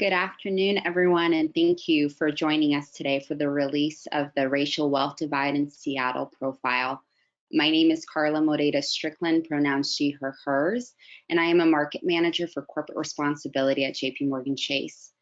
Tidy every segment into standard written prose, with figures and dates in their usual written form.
Good afternoon, everyone, and thank you for joining us today for the release of the Racial Wealth Divide in Seattle profile. My name is Carla Moreira Strickland, pronouns she, her, hers, and I am a market manager for corporate responsibility at JPMorgan Chase.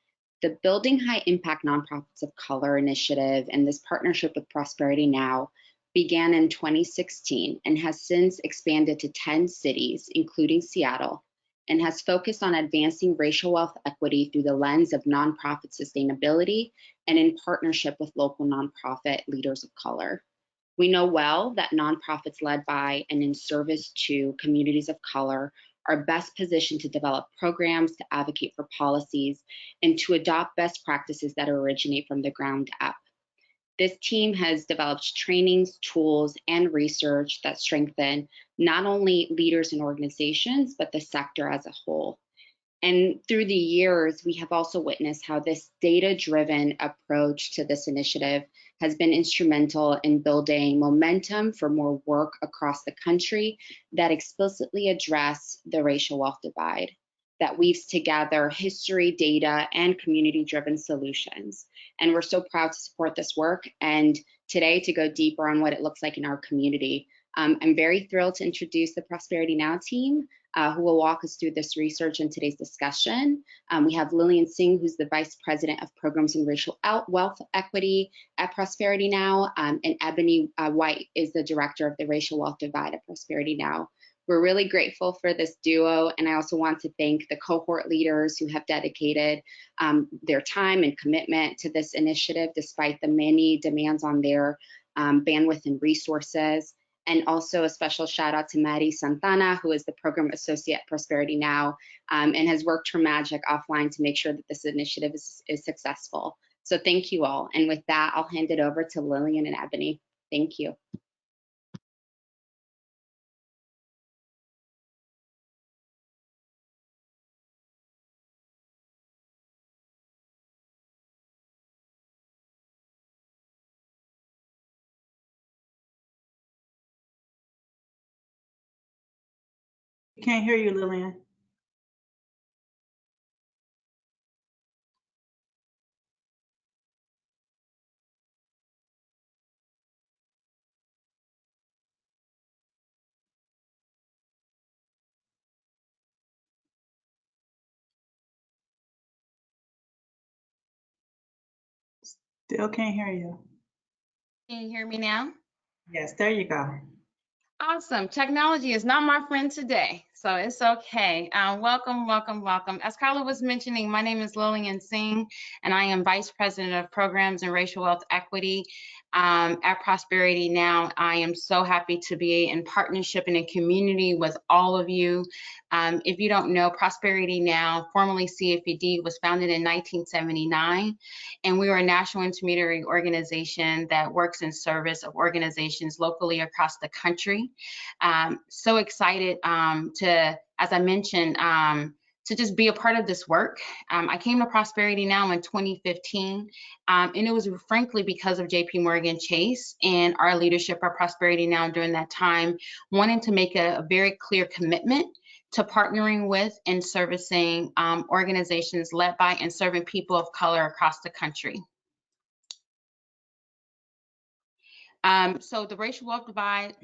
The Building High Impact Nonprofits of Color initiative and this partnership with Prosperity Now began in 2016 and has since expanded to 10 cities, including Seattle, and has focused on advancing racial wealth equity through the lens of nonprofit sustainability and in partnership with local nonprofit leaders of color. We know well that nonprofits led by and in service to communities of color are best positioned to develop programs, to advocate for policies, and to adopt best practices that originate from the ground up. This team has developed trainings, tools, and research that strengthen not only leaders and organizations, but the sector as a whole. And through the years, we have also witnessed how this data-driven approach to this initiative has been instrumental in building momentum for more work across the country that explicitly address the racial wealth divide, that weaves together history, data, and community-driven solutions. And we're so proud to support this work, and today to go deeper on what it looks like in our community. I'm very thrilled to introduce the Prosperity Now team, who will walk us through this research in today's discussion. We have Lillian Singh, who's the Vice President of Programs and Racial Wealth Equity at Prosperity Now, and Ebony White is the Director of the Racial Wealth Divide at Prosperity Now. We're really grateful for this duo, and I also want to thank the cohort leaders who have dedicated their time and commitment to this initiative despite the many demands on their bandwidth and resources. And also a special shout out to Maddie Santana, who is the Program Associate at Prosperity Now and has worked her magic offline to make sure that this initiative is successful. So thank you all. And with that, I'll hand it over to Lillian and Ebony. Thank you. Can't hear you, Lillian. Still can't hear you. Can you hear me now? Yes, there you go. Awesome. Technology is not my friend today, so it's okay. Welcome, welcome, welcome. As Carla was mentioning, my name is Lillian Singh, and I am Vice President of Programs and Racial Wealth Equity at Prosperity Now. I am so happy to be in partnership and in community with all of you. If you don't know, Prosperity Now, formerly CFPD, was founded in 1979, and we are a national intermediary organization that works in service of organizations locally across the country. So excited to, as I mentioned, to just be a part of this work. I came to Prosperity Now in 2015, and it was frankly because of JPMorgan Chase and our leadership at Prosperity Now during that time, wanting to make a very clear commitment to partnering with and servicing organizations led by and serving people of color across the country. So the Racial Wealth Divide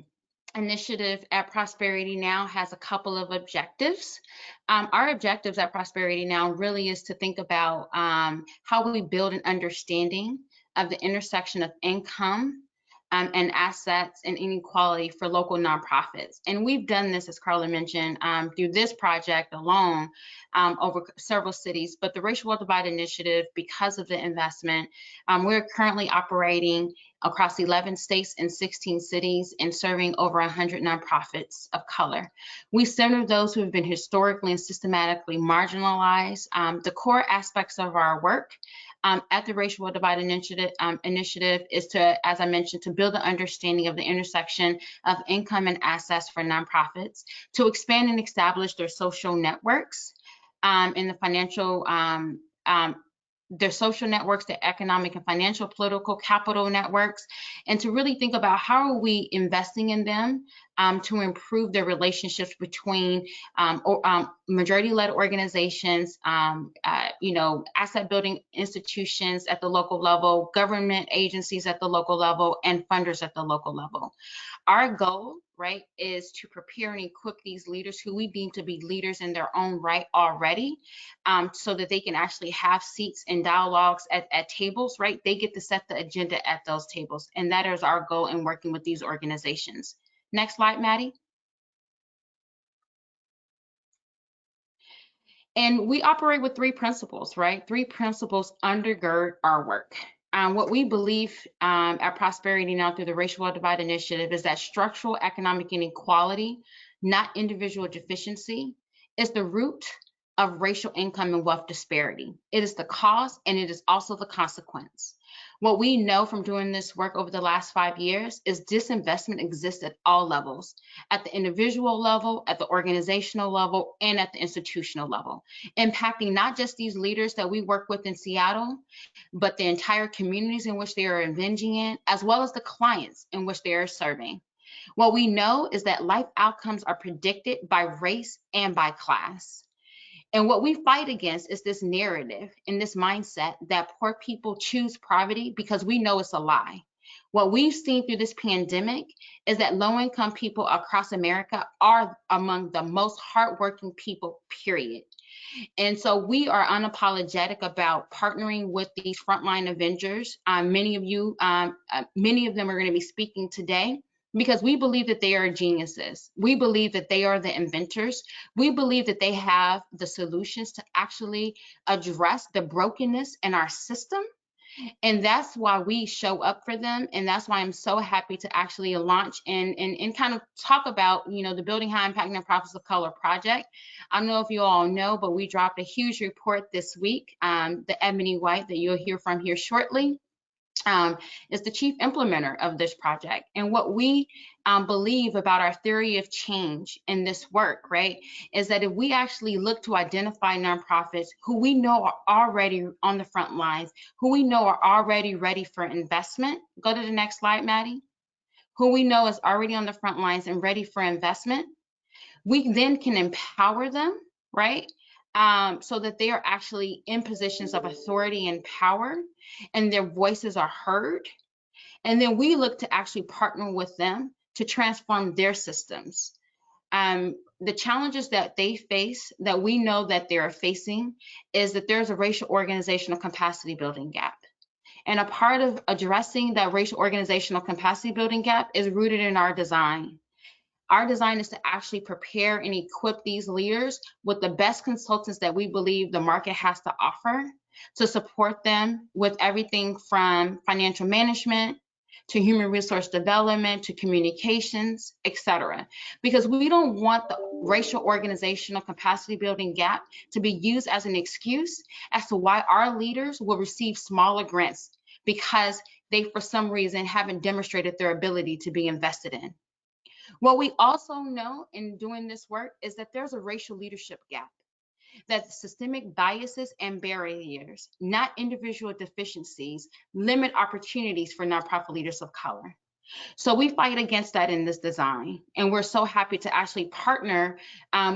initiative at Prosperity Now has a couple of objectives. Our objectives at Prosperity Now really is to think about how we build an understanding of the intersection of income and assets and inequality for local nonprofits. And we've done this, as Carla mentioned, through this project alone over several cities. But the Racial Wealth Divide Initiative, because of the investment, we're currently operating across 11 states and 16 cities and serving over 100 nonprofits of color. We serve those who have been historically and systematically marginalized. The core aspects of our work at the Racial Wealth Divide initiative is to, as I mentioned, to build an understanding of the intersection of income and assets for nonprofits, to expand and establish their social networks in the financial their social networks, their economic and financial, political, capital networks, and to really think about how are we investing in them to improve their relationships between majority-led organizations, asset building institutions at the local level, government agencies at the local level, and funders at the local level. Our goal, right, is to prepare and equip these leaders who we deem to be leaders in their own right already, so that they can actually have seats and dialogues at tables, right? They get to set the agenda at those tables. And that is our goal in working with these organizations. Next slide, Maddie. And we operate with three principles, right? Three principles undergird our work. What we believe at Prosperity Now through the Racial Wealth Divide Initiative is that structural economic inequality, not individual deficiency, is the root of racial income and wealth disparity. It is the cause and it is also the consequence. What we know from doing this work over the last 5 years is disinvestment exists at all levels, at the individual level, at the organizational level, and at the institutional level, impacting not just these leaders that we work with in Seattle, but the entire communities in which they are engaging in, as well as the clients in which they are serving. What we know is that life outcomes are predicted by race and by class. And what we fight against is this narrative and this mindset that poor people choose poverty, because we know it's a lie. What we've seen through this pandemic is that low-income people across America are among the most hardworking people, period. And so we are unapologetic about partnering with these frontline Avengers. Many of them are going to be speaking today, because we believe that they are geniuses. We believe that they are the inventors. We believe that they have the solutions to actually address the brokenness in our system. And that's why we show up for them. And that's why I'm so happy to actually launch and kind of talk about, the Building High Impact Nonprofits of Color project. I don't know if you all know, but we dropped a huge report this week, the Ebony White that you'll hear from here shortly. Is the chief implementer of this project. And what we believe about our theory of change in this work, right, is that if we actually look to identify nonprofits who we know are already on the front lines, who we know are already ready for investment, go to the next slide, Maddie, who we know is already on the front lines and ready for investment, we then can empower them, right? So that they are actually in positions of authority and power, and their voices are heard. And then we look to actually partner with them to transform their systems. The challenges that they face, that we know that they're facing, is that there's a racial organizational capacity building gap. And a part of addressing that racial organizational capacity building gap is rooted in our design. Our design is to actually prepare and equip these leaders with the best consultants that we believe the market has to offer, to support them with everything from financial management to human resource development to communications, etc. Because we don't want the racial organizational capacity building gap to be used as an excuse as to why our leaders will receive smaller grants because they, for some reason, haven't demonstrated their ability to be invested in. What we also know in doing this work is that there's a racial leadership gap, that systemic biases and barriers, not individual deficiencies, limit opportunities for nonprofit leaders of color. So we fight against that in this design. And we're so happy to actually partner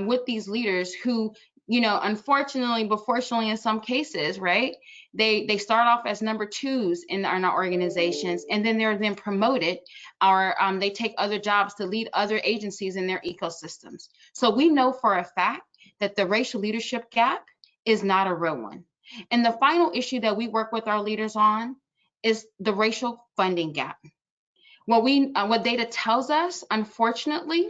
with these leaders who, unfortunately, but fortunately in some cases, right, they start off as number twos in our organizations, and then they're then promoted, or they take other jobs to lead other agencies in their ecosystems. So we know for a fact that the racial leadership gap is not a real one. And the final issue that we work with our leaders on is the racial funding gap. What data tells us, unfortunately,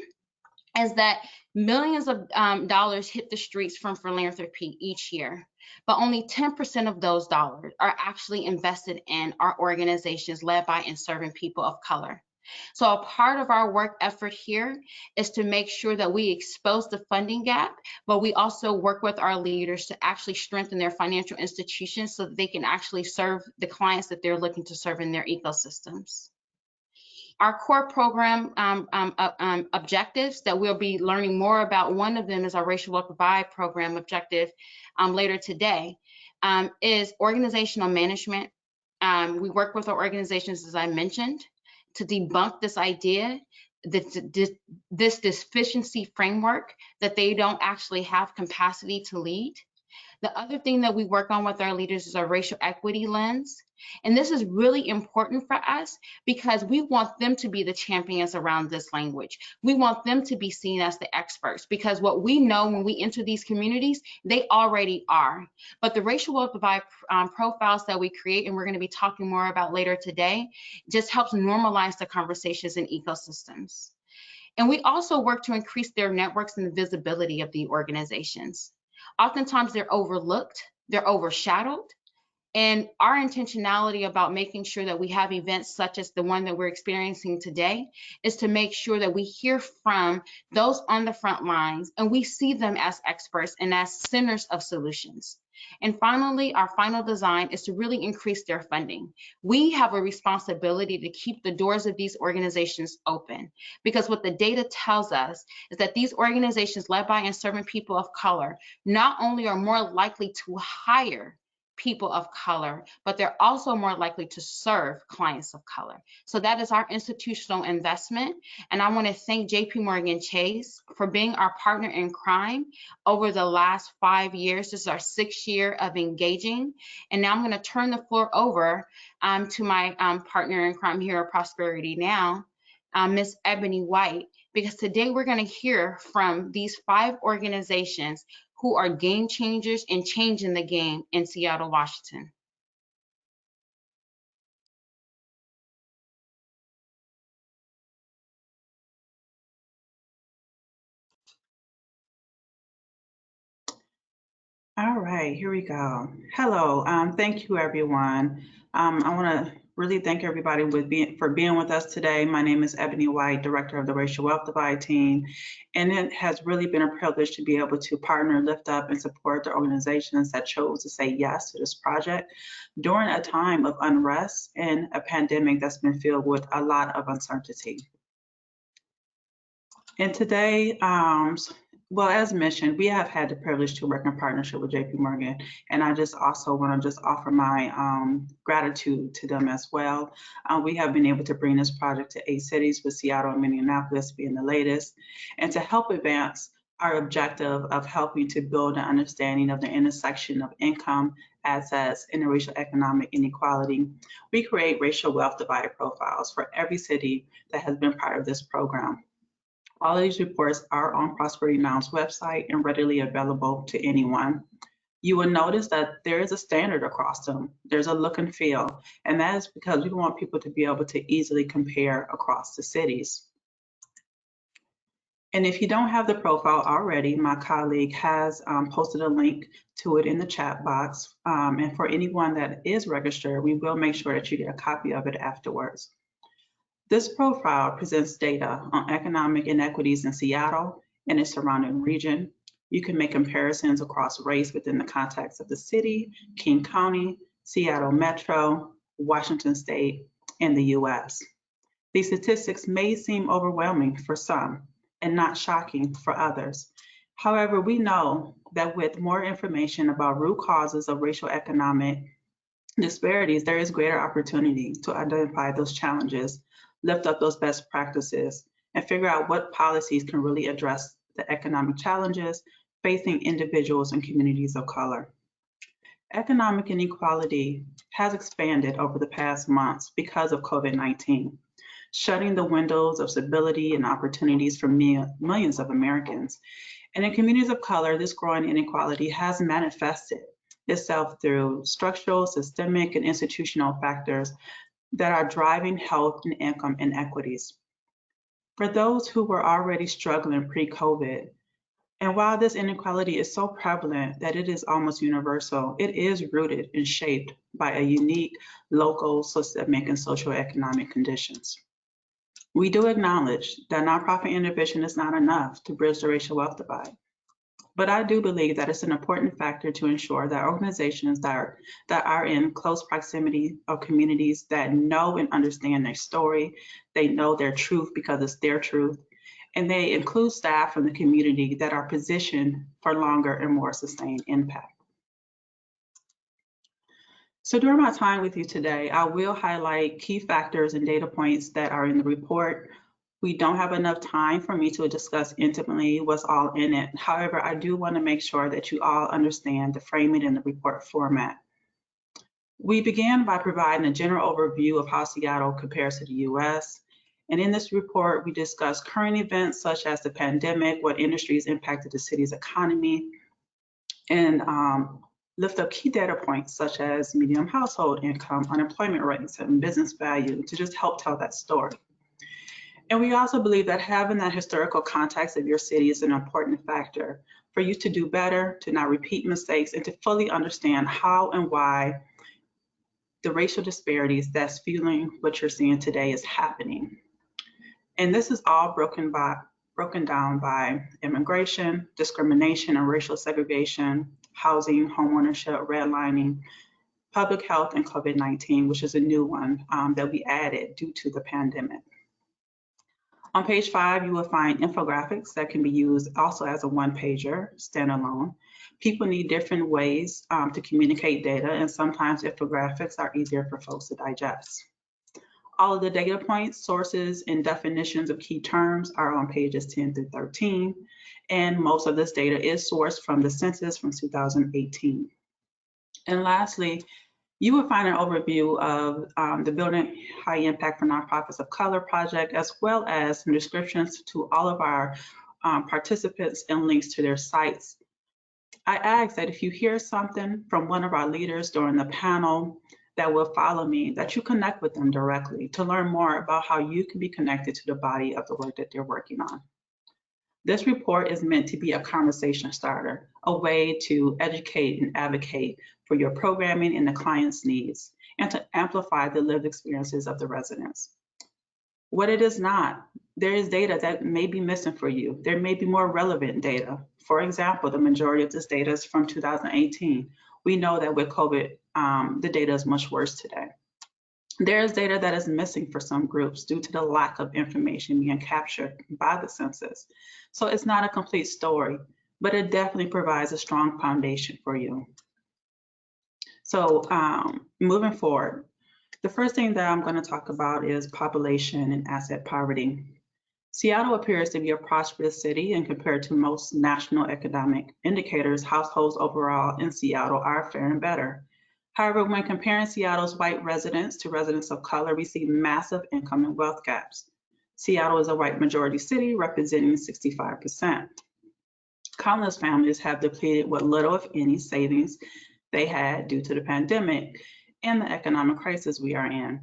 is that millions of dollars hit the streets from philanthropy each year, but only 10% of those dollars are actually invested in our organizations led by and serving people of color. So a part of our work effort here is to make sure that we expose the funding gap, but we also work with our leaders to actually strengthen their financial institutions so that they can actually serve the clients that they're looking to serve in their ecosystems. Our core program objectives that we'll be learning more about, one of them is our Racial Wealth Divide program objective later today, is organizational management. We work with our organizations, as I mentioned, to debunk this idea, this deficiency framework that they don't actually have capacity to lead. The other thing that we work on with our leaders is our racial equity lens. And this is really important for us because we want them to be the champions around this language. We want them to be seen as the experts because what we know when we enter these communities, they already are. But the racial wealth divide profiles that we create, and we're going to be talking more about later today, just helps normalize the conversations in ecosystems. And we also work to increase their networks and the visibility of the organizations. Oftentimes they're overlooked, they're overshadowed, and our intentionality about making sure that we have events such as the one that we're experiencing today is to make sure that we hear from those on the front lines and we see them as experts and as centers of solutions. And finally, our final design is to really increase their funding. We have a responsibility to keep the doors of these organizations open because what the data tells us is that these organizations led by and serving people of color not only are more likely to hire people of color, but they're also more likely to serve clients of color. So that is our institutional investment. And I want to thank JP Morgan Chase for being our partner in crime over the last 5 years. This is our 6th year of engaging. And now I'm going to turn the floor over to my partner in crime here at Prosperity Now, Ms. Ebony White, because today we're going to hear from these 5 organizations who are game changers and changing the game in Seattle, Washington. All right, here we go. Hello, thank you, everyone. I want to really thank everybody for being with us today. My name is Ebony White, Director of the Racial Wealth Divide team, and it has really been a privilege to be able to partner, lift up, and support the organizations that chose to say yes to this project during a time of unrest and a pandemic that's been filled with a lot of uncertainty. And today, well, as mentioned, we have had the privilege to work in partnership with JP Morgan, and I just also want to just offer my gratitude to them as well. We have been able to bring this project to 8 cities, with Seattle and Minneapolis being the latest, and to help advance our objective of helping to build an understanding of the intersection of income, assets, interracial economic inequality. We create racial wealth divide profiles for every city that has been part of this program. All of these reports are on Prosperity Now's website and readily available to anyone. You will notice that there is a standard across them. There's a look and feel, and that is because we want people to be able to easily compare across the cities. And if you don't have the profile already, my colleague has posted a link to it in the chat box. And for anyone that is registered, we will make sure that you get a copy of it afterwards. This profile presents data on economic inequities in Seattle and its surrounding region. You can make comparisons across race within the context of the city, King County, Seattle Metro, Washington State, and the US. These statistics may seem overwhelming for some and not shocking for others. However, we know that with more information about root causes of racial economic disparities, there is greater opportunity to identify those challenges, lift up those best practices, and figure out what policies can really address the economic challenges facing individuals and communities of color. Economic inequality has expanded over the past months because of COVID-19, shutting the windows of stability and opportunities for millions of Americans. And in communities of color, this growing inequality has manifested itself through structural, systemic, and institutional factors that are driving health and income inequities. For those who were already struggling pre-COVID, and while this inequality is so prevalent that it is almost universal, it is rooted and shaped by a unique local, systemic, and socioeconomic conditions. We do acknowledge that nonprofit intervention is not enough to bridge the racial wealth divide. But I do believe that it's an important factor to ensure that organizations that are in close proximity of communities that know and understand their story, they know their truth because it's their truth, and they include staff from the community that are positioned for longer and more sustained impact. So during my time with you today, I will highlight key factors and data points that are in the report. We don't have enough time for me to discuss intimately what's all in it. However, I do want to make sure that you all understand the framing and the report format. We began by providing a general overview of how Seattle compares to the US. And in this report, we discuss current events such as the pandemic, what industries impacted the city's economy, and lift up key data points such as median household income, unemployment rates, and business value to just help tell that story. And we also believe that having that historical context of your city is an important factor for you to do better, to not repeat mistakes, and to fully understand how and why the racial disparities that's fueling what you're seeing today is happening. And this is all broken down by immigration, discrimination and racial segregation, housing, homeownership, redlining, public health, and COVID-19, which is a new one that we added due to the pandemic. On page 5, you will find infographics that can be used also as a one-pager, standalone. People need different ways to communicate data, and sometimes infographics are easier for folks to digest. All of the data points, sources, and definitions of key terms are on pages 10 through 13, and most of this data is sourced from the census from 2018. And lastly, you will find an overview of the Building High Impact for Nonprofits of Color project, as well as some descriptions to all of our participants and links to their sites. I ask that if you hear something from one of our leaders during the panel that will follow me, that you connect with them directly to learn more about how you can be connected to the body of the work that they're working on. This report is meant to be a conversation starter, a way to educate and advocate for your programming and the client's needs, and to amplify the lived experiences of the residents. What it is not, there is data that may be missing for you. There may be more relevant data. For example, the majority of this data is from 2018. We know that with COVID, the data is much worse today. There is data that is missing for some groups due to the lack of information being captured by the census. So it's not a complete story, but it definitely provides a strong foundation for you. So moving forward, the first thing that I'm going to talk about is population and asset poverty. Seattle appears to be a prosperous city, and compared to most national economic indicators, households overall in Seattle are faring better. However, when comparing Seattle's white residents to residents of color, we see massive income and wealth gaps. Seattle is a white majority city representing 65%. Countless families have depleted what little, if any, savings they had due to the pandemic and the economic crisis we are in.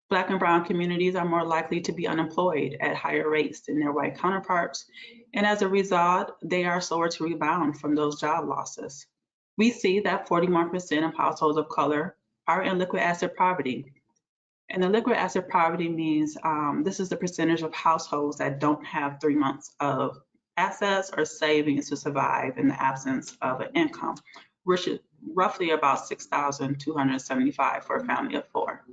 Black and brown communities are more likely to be unemployed at higher rates than their white counterparts, and as a result, they are slower to rebound from those job losses. We see that 41% of households of color are in liquid asset poverty. And the liquid asset poverty means this is the percentage of households that don't have 3 months of assets or savings to survive in the absence of an income, which is roughly about $6,275 for a family of 4.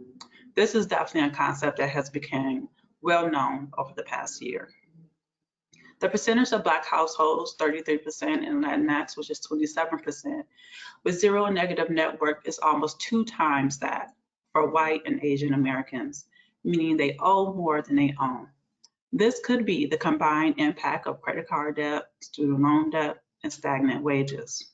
This is definitely a concept that has become well known over the past year. The percentage of Black households, 33%, and Latinx, which is 27%, with zero negative net worth is almost 2 times that for white and Asian Americans, meaning they owe more than they own. This could be the combined impact of credit card debt, student loan debt, and stagnant wages.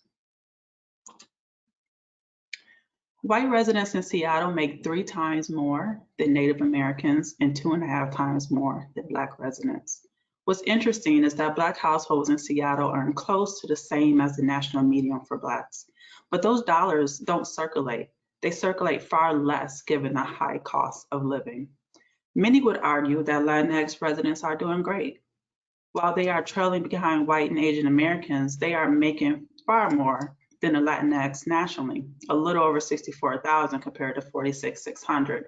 White residents in Seattle make 3 times more than Native Americans and 2.5 times more than Black residents. What's interesting is that Black households in Seattle earn close to the same as the national median for Blacks, but those dollars don't circulate. They circulate far less given the high cost of living. Many would argue that Latinx residents are doing great. While they are trailing behind white and Asian Americans, they are making far more than the Latinx nationally, a little over $64,000 compared to $46,600.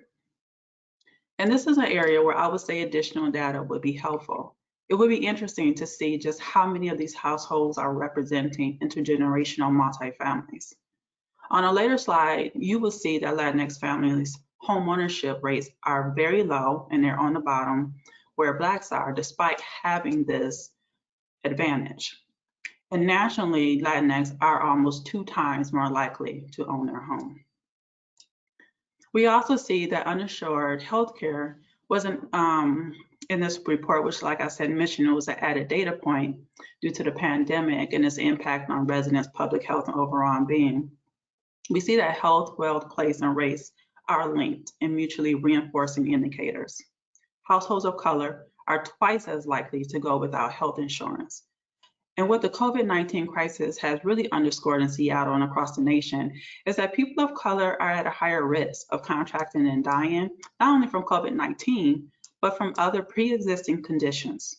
And this is an area where I would say additional data would be helpful. It would be interesting to see just how many of these households are representing intergenerational multifamilies. On a later slide, you will see that Latinx families' home ownership rates are very low, and they're on the bottom where Blacks are, despite having this advantage. And nationally, Latinx are almost 2 times more likely to own their home. We also see that uninsured healthcare was an in this report, which, like I said, mentioned, was an added data point due to the pandemic and its impact on residents' public health and overall being. We see that health, wealth, place, and race are linked and mutually reinforcing indicators. Households of color are twice as likely to go without health insurance. And what the COVID-19 crisis has really underscored in Seattle and across the nation is that people of color are at a higher risk of contracting and dying, not only from COVID-19, but from other pre-existing conditions.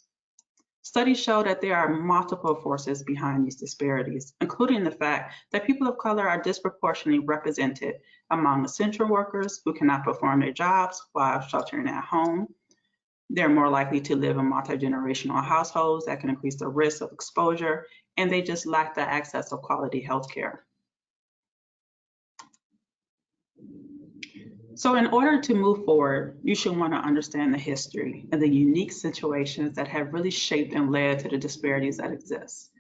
Studies show that there are multiple forces behind these disparities, including the fact that people of color are disproportionately represented among essential workers who cannot perform their jobs while sheltering at home. They're more likely to live in multi-generational households that can increase the risk of exposure, and they just lack the access of quality health care. So in order to move forward, you should want to understand the history and the unique situations that have really shaped and led to the disparities that exist.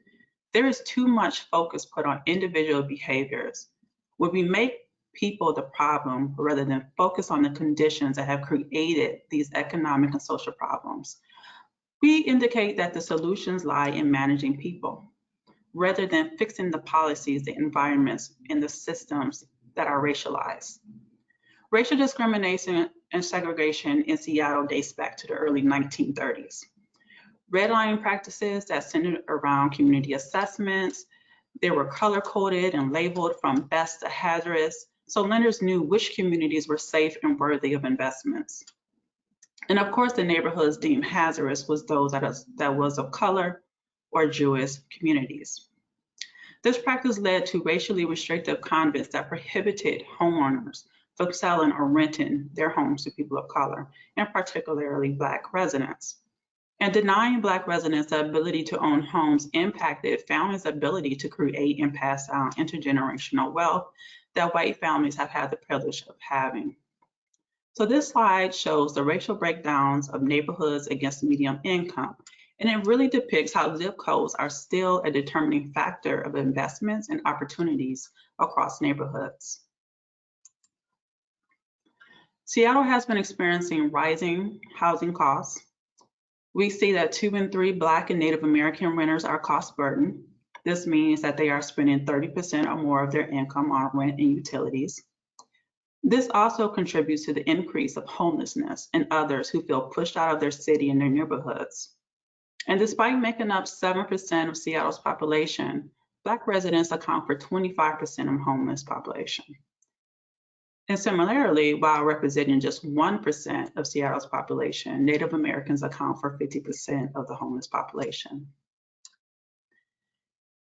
There is too much focus put on individual behaviors when we make people the problem rather than focus on the conditions that have created these economic and social problems. We indicate that the solutions lie in managing people rather than fixing the policies, the environments, and the systems that are racialized. Racial discrimination and segregation in Seattle dates back to the early 1930s. Redlining practices that centered around community assessments, they were color-coded and labeled from best to hazardous, so lenders knew which communities were safe and worthy of investments. And of course, the neighborhoods deemed hazardous was those that was of color or Jewish communities. This practice led to racially restrictive convents that prohibited homeowners from selling or renting their homes to people of color, and particularly Black residents. And denying Black residents the ability to own homes impacted families' ability to create and pass down intergenerational wealth that white families have had the privilege of having. So this slide shows the racial breakdowns of neighborhoods against median income, and it really depicts how zip codes are still a determining factor of investments and opportunities across neighborhoods. Seattle has been experiencing rising housing costs. We see that 2 in 3 Black and Native American renters are cost burdened. This means that they are spending 30% or more of their income on rent and utilities. This also contributes to the increase of homelessness and others who feel pushed out of their city and their neighborhoods. And despite making up 7% of Seattle's population, Black residents account for 25% of homeless population. And similarly, while representing just 1% of Seattle's population, Native Americans account for 50% of the homeless population.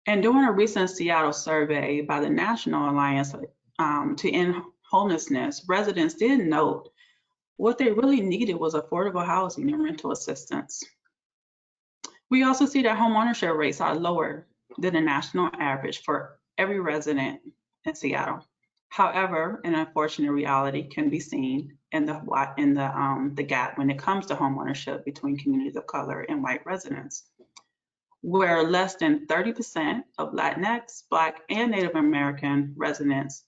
And during a recent Seattle survey by the National Alliance to End Homelessness, residents did note what they really needed was affordable housing and rental assistance. We also see that homeownership rates are lower than the national average for every resident in Seattle. However, an unfortunate reality can be seen in the gap when it comes to homeownership between communities of color and white residents, where less than 30% of Latinx, Black, and Native American residents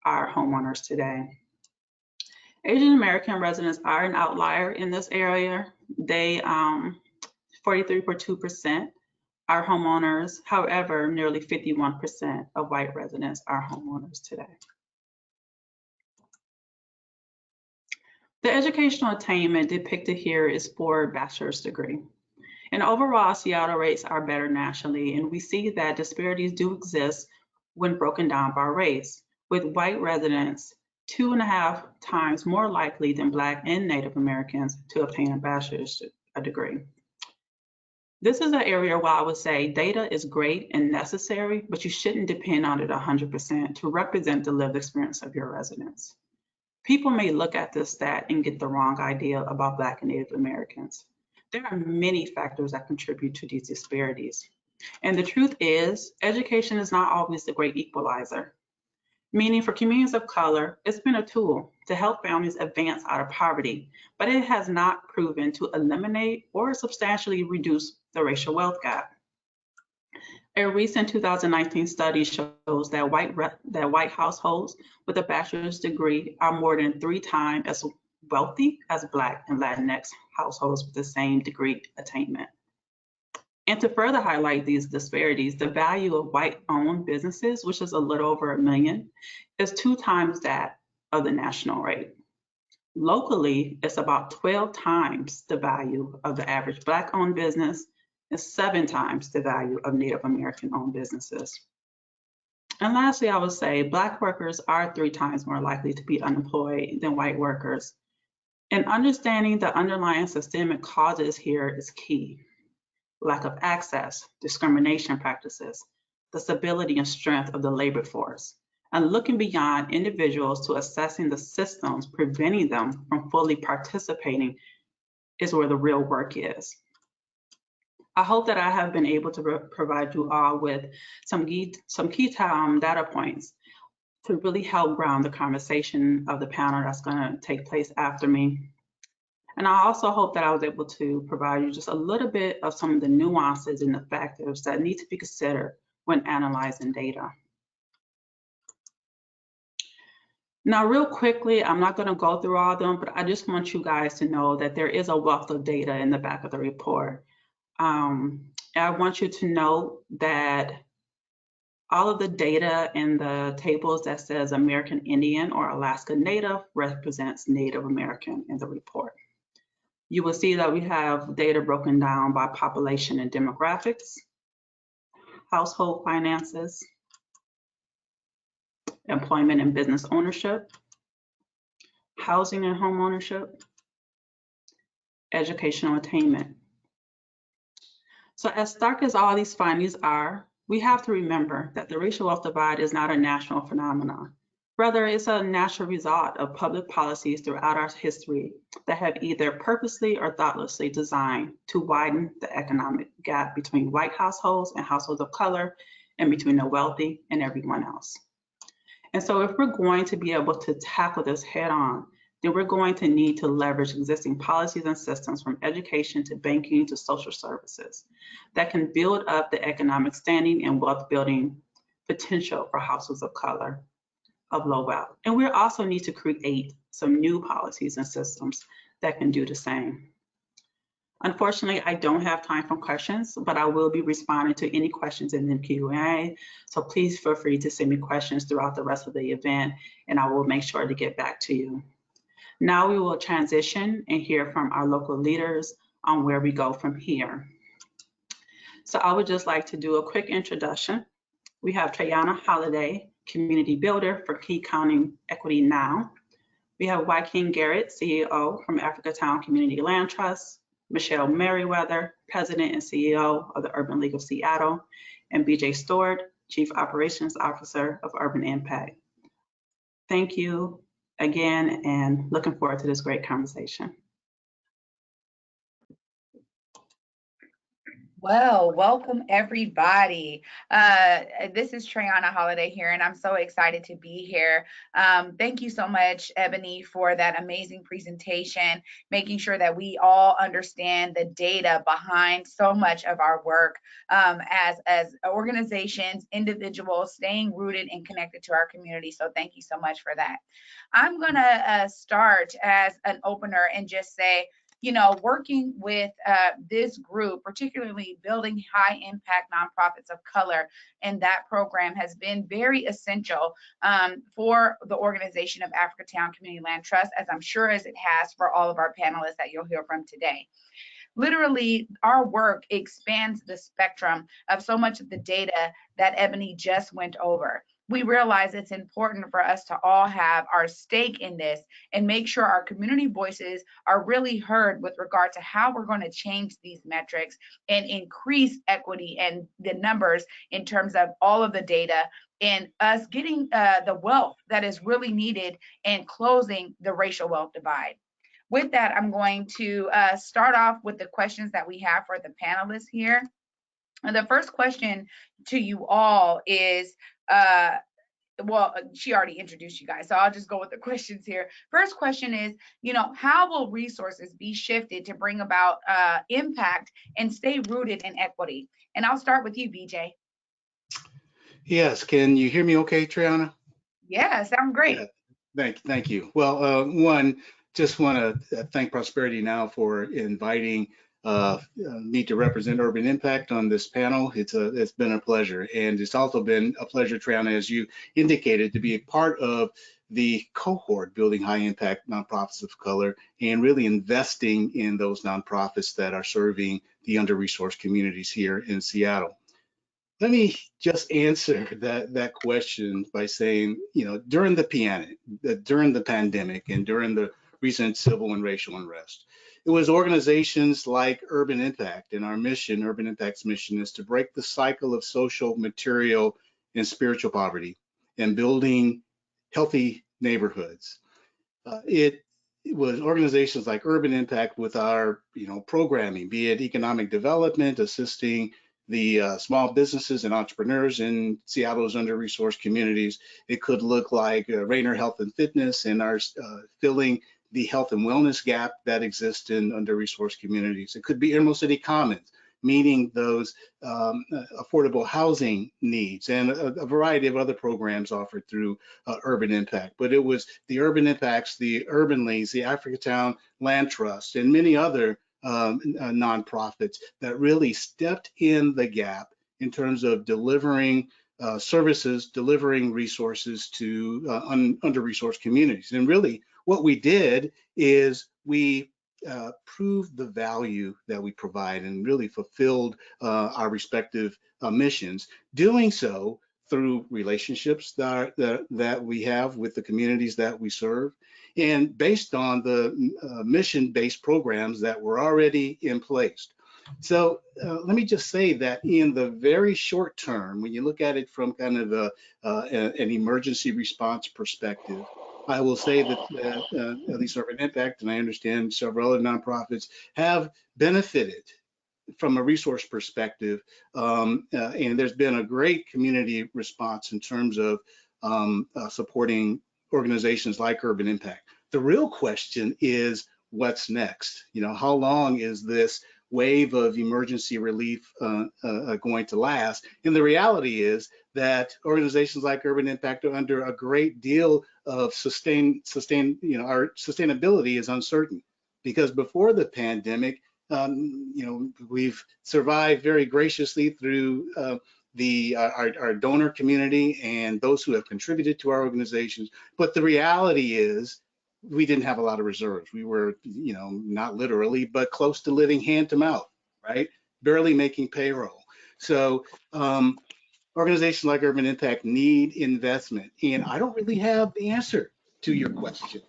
are homeowners today. Asian American residents are an outlier in this area. They 43.2% are homeowners. However, nearly 51% of white residents are homeowners today. The educational attainment depicted here is for a bachelor's degree. And overall, Seattle rates are better nationally, and we see that disparities do exist when broken down by race, with white residents 2.5 times more likely than Black and Native Americans to obtain a bachelor's degree. This is an area where I would say data is great and necessary, but you shouldn't depend on it 100% to represent the lived experience of your residents. People may look at this stat and get the wrong idea about Black and Native Americans. There are many factors that contribute to these disparities. And the truth is, education is not always the great equalizer. Meaning for communities of color, it's been a tool to help families advance out of poverty, but it has not proven to eliminate or substantially reduce the racial wealth gap. A recent 2019 study shows that white households with a bachelor's degree are more than 3 times as wealthy as Black and Latinx households with the same degree attainment. And to further highlight these disparities, the value of white-owned businesses, which is a little over $1 million, is 2 times that of the national rate. Locally, it's about 12 times the value of the average Black-owned business and 7 times the value of Native American-owned businesses. And lastly, I would say Black workers are 3 times more likely to be unemployed than white workers. And understanding the underlying systemic causes here is key. Lack of access, discrimination practices, the stability and strength of the labor force, and looking beyond individuals to assessing the systems preventing them from fully participating is where the real work is. I hope that I have been able to provide you all with some key data points to really help ground the conversation of the panel that's going to take place after me. And I also hope that I was able to provide you just a little bit of some of the nuances and the factors that need to be considered when analyzing data. Now, real quickly, I'm not going to go through all of them, but I just want you guys to know that there is a wealth of data in the back of the report. I want you to know that all of the data in the tables that says American Indian or Alaska Native represents Native American in the report. You will see that we have data broken down by population and demographics, household finances, employment and business ownership, housing and home ownership, educational attainment. So as stark as all these findings are, we have to remember that the racial wealth divide is not a national phenomenon. Rather, it's a natural result of public policies throughout our history that have either purposely or thoughtlessly designed to widen the economic gap between white households and households of color, and between the wealthy and everyone else. And so if we're going to be able to tackle this head on, then we're going to need to leverage existing policies and systems from education to banking to social services that can build up the economic standing and wealth building potential for households of color of low wealth. And we also need to create some new policies and systems that can do the same. Unfortunately, I don't have time for questions, but I will be responding to any questions in the Q&A. So please feel free to send me questions throughout the rest of the event, and I will make sure to get back to you. Now we will transition and hear from our local leaders on where we go from here. So I would just like to do a quick introduction. We have Trayana Holiday, Community Builder for Key County Equity Now. We have Joaquin Garrett, CEO from Africatown Community Land Trust, Michelle Merriweather, President and CEO of the Urban League of Seattle, and BJ Stewart, Chief Operations Officer of Urban Impact. Thank you again, and looking forward to this great conversation. Well, welcome everybody. This is Trayana Holiday here, and I'm so excited to be here. Thank you so much, Ebony, for that amazing presentation, making sure that we all understand the data behind so much of our work as organizations, individuals, staying rooted and connected to our community. So thank you so much for that. I'm gonna start as an opener and just say, you know, working with this group, particularly building high impact nonprofits of color, and that program has been very essential for the organization of Africatown Community Land Trust, as I'm sure as it has for all of our panelists that you'll hear from today. Literally, our work expands the spectrum of so much of the data that Ebony just went over. We realize it's important for us to all have our stake in this and make sure our community voices are really heard with regard to how we're going to change these metrics and increase equity and the numbers in terms of all of the data and us getting the wealth that is really needed and closing the racial wealth divide. With that, I'm going to start off with the questions that we have for the panelists here. And the first question to you all is, well, she already introduced you guys, so I'll just go with the questions here. First question is, you know, how will resources be shifted to bring about impact and stay rooted in equity? And I'll start with you, BJ. Yes, can you hear me okay, Trayana? Yeah, sound great. Yeah. Thank you. Well, one, just want to thank Prosperity Now for inviting me to represent Urban Impact on this panel. It's been a pleasure, and it's also been a pleasure, Triana, as you indicated, to be a part of the cohort building high impact nonprofits of color and really investing in those nonprofits that are serving the under-resourced communities here in Seattle. Let me just answer that question by saying, you know, during the pandemic and during the recent civil and racial unrest, it was organizations like Urban Impact, and our mission, Urban Impact's mission, is to break the cycle of social, material, and spiritual poverty and building healthy neighborhoods. It was organizations like Urban Impact with our, you know, programming, be it economic development, assisting the small businesses and entrepreneurs in Seattle's under-resourced communities. It could look like Rainer Health and Fitness and our filling the health and wellness gap that exists in under-resourced communities. It could be Emerald City Commons, meeting those affordable housing needs, and a variety of other programs offered through Urban Impact. But it was the Urban Impacts, the Urban Leagues, the Africatown Land Trust, and many other nonprofits that really stepped in the gap in terms of delivering services, delivering resources to under-resourced communities. And really what we did is we proved the value that we provide and really fulfilled our respective missions, doing so through relationships that we have with the communities that we serve, and based on the mission-based programs that were already in place. So let me just say that in the very short term, when you look at it from kind of an emergency response perspective, I will say that at least Urban Impact, and I understand several other nonprofits, have benefited from a resource perspective, and there's been a great community response in terms of supporting organizations like Urban Impact. The real question is, what's next? You know, how long is this wave of emergency relief going to last? And the reality is that organizations like Urban Impact are under a great deal of our sustainability is uncertain, because before the pandemic, you know, we've survived very graciously through our donor community and those who have contributed to our organizations. But the reality is we didn't have a lot of reserves. We were, you know, not literally, but close to living hand to mouth, right? Barely making payroll. So organizations like Urban Impact need investment. And I don't really have the answer to your question,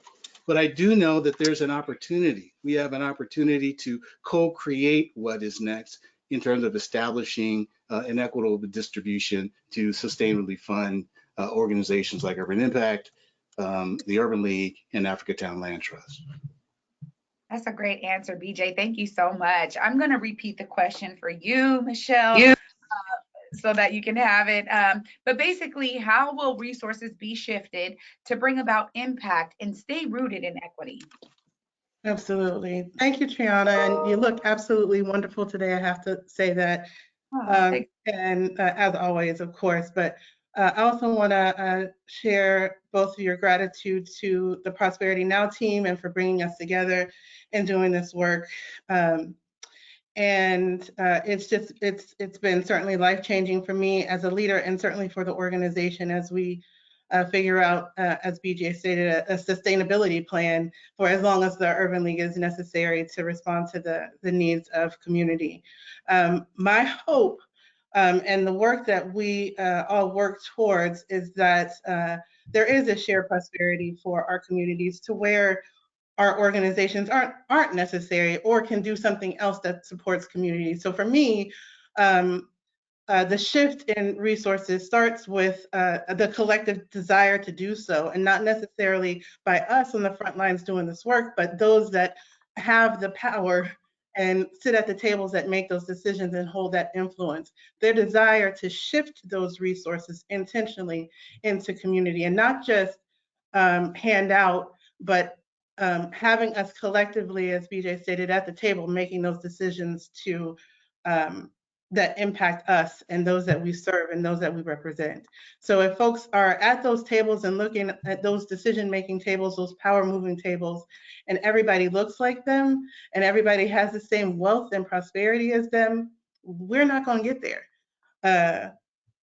but I do know that there's an opportunity. We have an opportunity to co-create what is next in terms of establishing an equitable distribution to sustainably fund organizations like Urban Impact, the Urban League, and Africatown Land Trust. That's a great answer, BJ. Thank you so much. I'm going to repeat the question for you, Michelle, so that you can have it. But basically, how will resources be shifted to bring about impact and stay rooted in equity? Absolutely. Thank you, Triana. And you look absolutely wonderful today, I have to say that. And as always, of course, but I also want to share both of your gratitude to the Prosperity Now team and for bringing us together and doing this work. It's been certainly life-changing for me as a leader, and certainly for the organization as we figure out, as BJ stated, a sustainability plan for as long as the Urban League is necessary to respond to the needs of community. My hope and the work that we all work towards is that there is a shared prosperity for our communities, to where our organizations aren't necessary or can do something else that supports communities. So for me, the shift in resources starts with the collective desire to do so, and not necessarily by us on the front lines doing this work, but those that have the power and sit at the tables that make those decisions and hold that influence. Their desire to shift those resources intentionally into community, and not just hand out, but having us collectively, as BJ stated, at the table, making those decisions to that impact us and those that we serve and those that we represent. So if folks are at those tables and looking at those decision-making tables, those power-moving tables, and everybody looks like them and everybody has the same wealth and prosperity as them, we're not going to get there.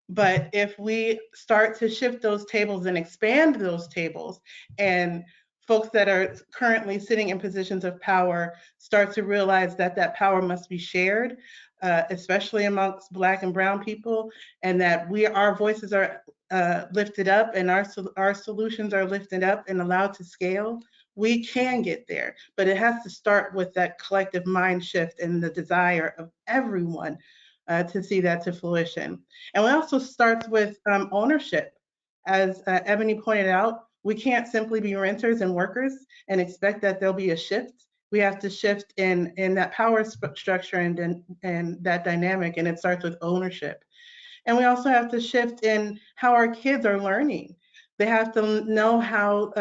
But if we start to shift those tables and expand those tables, and folks that are currently sitting in positions of power start to realize that that power must be shared, especially amongst Black and Brown people, and that our voices are lifted up and our solutions are lifted up and allowed to scale, we can get there. But it has to start with that collective mind shift and the desire of everyone to see that to fruition. And it also starts with ownership. As Ebony pointed out, we can't simply be renters and workers and expect that there'll be a shift. We have to shift in that power structure and that dynamic, and it starts with ownership. And we also have to shift in how our kids are learning. They have to know how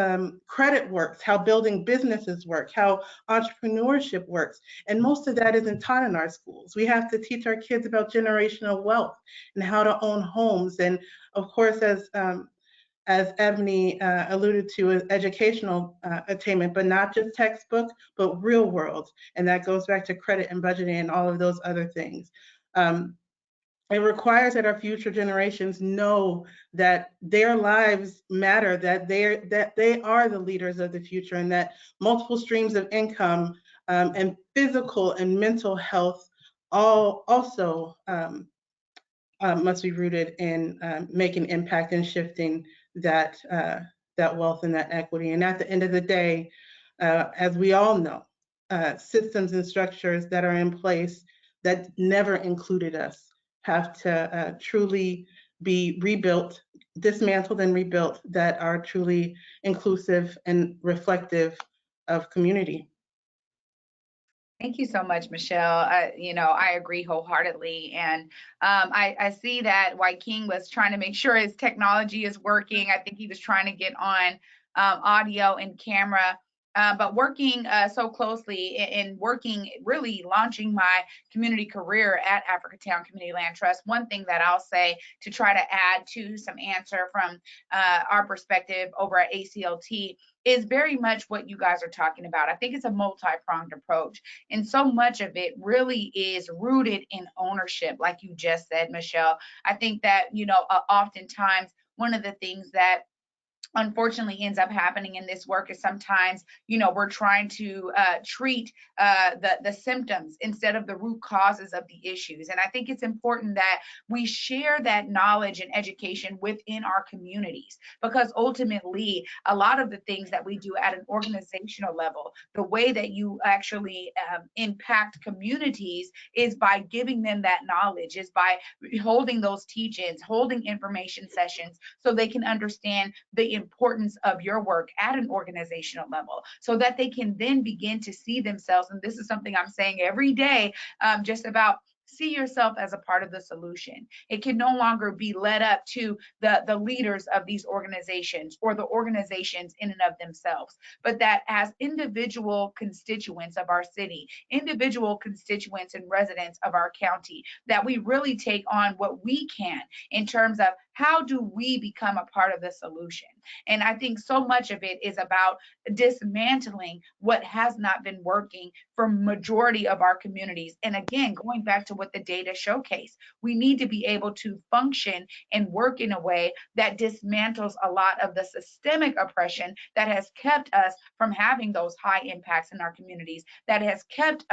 credit works, how building businesses work, how entrepreneurship works. And most of that isn't taught in our schools. We have to teach our kids about generational wealth and how to own homes. And of course, as Ebony alluded to, is educational attainment, but not just textbook, but real world. And that goes back to credit and budgeting and all of those other things. It requires that our future generations know that their lives matter, that they are the leaders of the future, and that multiple streams of income and physical and mental health also must be rooted in making impact and shifting that wealth and that equity. And at the end of the day, as we all know, systems and structures that are in place that never included us have to truly be rebuilt, dismantled and rebuilt, that are truly inclusive and reflective of community. Thank you so much, Michelle. I agree wholeheartedly. And I see that White King was trying to make sure his technology is working. I think he was trying to get on audio and camera. But working so closely in working, really launching my community career at Africatown Community Land Trust, one thing that I'll say to try to add to some answer from our perspective over at ACLT is very much what you guys are talking about. I think it's a multi-pronged approach. And so much of it really is rooted in ownership, like you just said, Michelle. I think that, oftentimes one of the things that unfortunately ends up happening in this work is sometimes, we're trying to treat the symptoms instead of the root causes of the issues. And I think it's important that we share that knowledge and education within our communities, because ultimately a lot of the things that we do at an organizational level, the way that you actually impact communities is by giving them that knowledge, is by holding those teach-ins, holding information sessions so they can understand the importance of your work at an organizational level, so that they can then begin to see themselves. And this is something I'm saying every day, just about see yourself as a part of the solution. It can no longer be led up to the leaders of these organizations or the organizations in and of themselves, but that as individual constituents of our city, individual constituents and residents of our county, that we really take on what we can in terms of how do we become a part of the solution. And I think so much of it is about dismantling what has not been working for majority of our communities. And again, going back to what the data showcase, we need to be able to function and work in a way that dismantles a lot of the systemic oppression that has kept us from having those high impacts in our communities, that has kept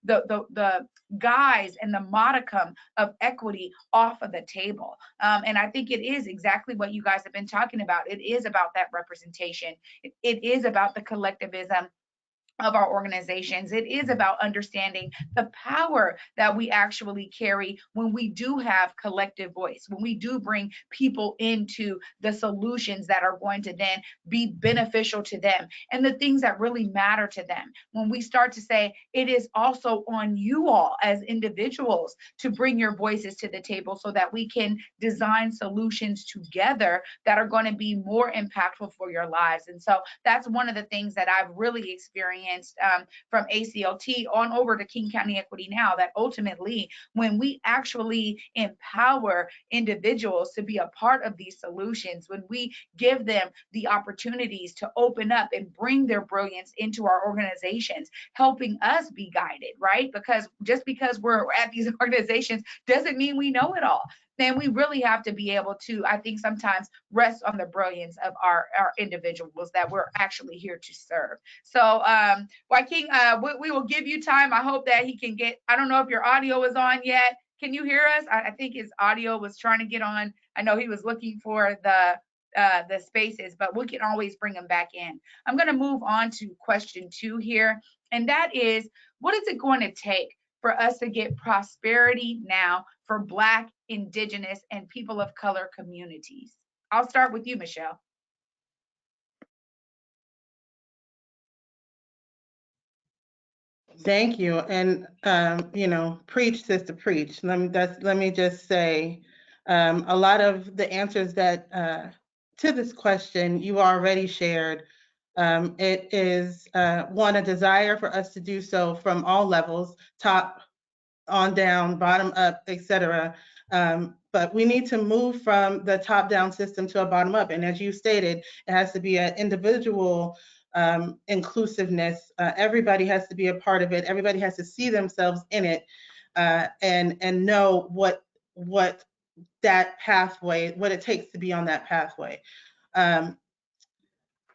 the guise and the modicum of equity off of the table. And I think it is exactly what you guys have been talking about. It is about that representation. It is about the collectivism of our organizations. It is about understanding the power that we actually carry when we do have collective voice, when we do bring people into the solutions that are going to then be beneficial to them and the things that really matter to them. When we start to say, it is also on you all as individuals to bring your voices to the table so that we can design solutions together that are going to be more impactful for your lives. And so that's one of the things that I've really experienced experienced from ACLT on over to King County Equity Now, that ultimately when we actually empower individuals to be a part of these solutions, when we give them the opportunities to open up and bring their brilliance into our organizations, helping us be guided, right? Because just because we're at these organizations doesn't mean we know it all. Then we really have to be able to, I think, sometimes rest on the brilliance of our individuals that we're actually here to serve. So, Joaquin, we will give you time. I hope that he can get, I don't know if your audio is on yet. Can you hear us? I think his audio was trying to get on. I know he was looking for the spaces, but we can always bring him back in. I'm going to move on to question 2 here, and that is, what is it going to take for us to get prosperity now for Black, Indigenous, and people of color communities? I'll start with you, Michelle. Thank you. And, you know, preach, sister, preach. Let me just say, a lot of the answers that to this question you already shared. It is, one, a desire for us to do so from all levels, top on down, bottom up, etc. But we need to move from the top down system to a bottom up. And as you stated, it has to be an individual inclusiveness. Everybody has to be a part of it. Everybody has to see themselves in it, and know what that pathway, what it takes to be on that pathway.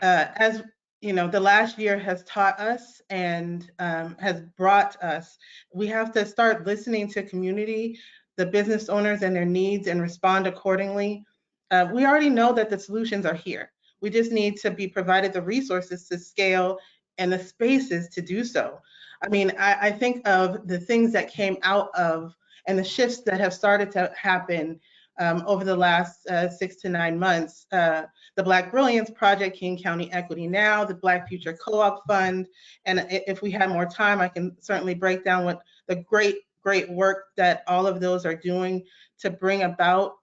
As you know, the last year has taught us and has brought us, we have to start listening to community, the business owners and their needs, and respond accordingly. We already know that the solutions are here. We just need to be provided the resources to scale and the spaces to do so. I mean, I think of the things that came out of and the shifts that have started to happen over the last 6 to 9 months. The Black Brilliance Project, King County Equity Now, the Black Future Co-op Fund. And if we had more time, I can certainly break down what the great work that all of those are doing to bring about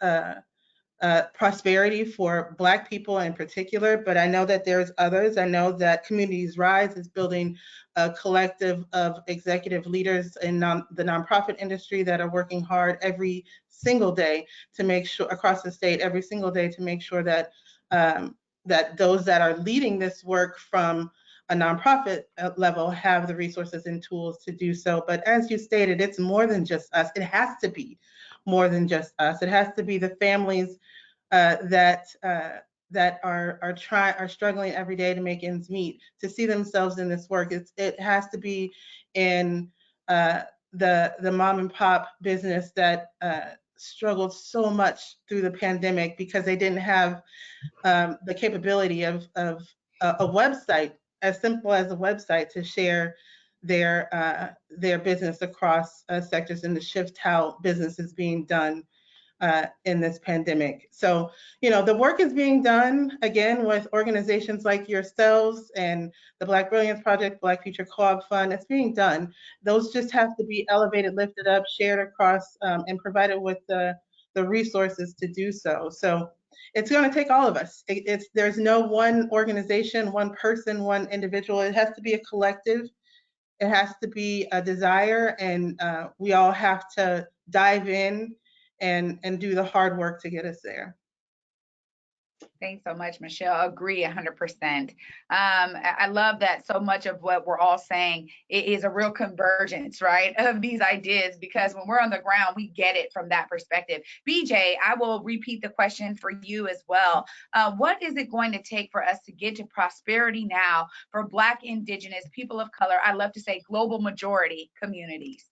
prosperity for Black people in particular. But I know that there's others. I know that Communities Rise is building a collective of executive leaders in the nonprofit industry that are working hard every single day to make sure, across the state, every single day, to make sure that that those that are leading this work from a nonprofit level have the resources and tools to do so. But as you stated, it's more than just us. It has to be more than just us. It has to be the families that are struggling every day to make ends meet, to see themselves in this work. It has to be in the mom and pop business that struggled so much through the pandemic because they didn't have the capability of a website, as simple as a website, to share their business across sectors and to shift how business is being done in this pandemic. So, you know, the work is being done, again, with organizations like yourselves and the Black Brilliance Project, Black Future Co-op Fund. It's being done. Those just have to be elevated, lifted up, shared across, and provided with the resources to do so. So it's going to take all of us. There's no one organization, one person, one individual. It has to be a collective. It has to be a desire, and we all have to dive in and do the hard work to get us there. Thanks so much, Michelle. Agree 100%. I love that so much of what we're all saying is a real convergence, right, of these ideas, because when we're on the ground, we get it from that perspective. BJ, I will repeat the question for you as well. What is it going to take for us to get to prosperity now for Black, Indigenous, people of color, I love to say global majority communities?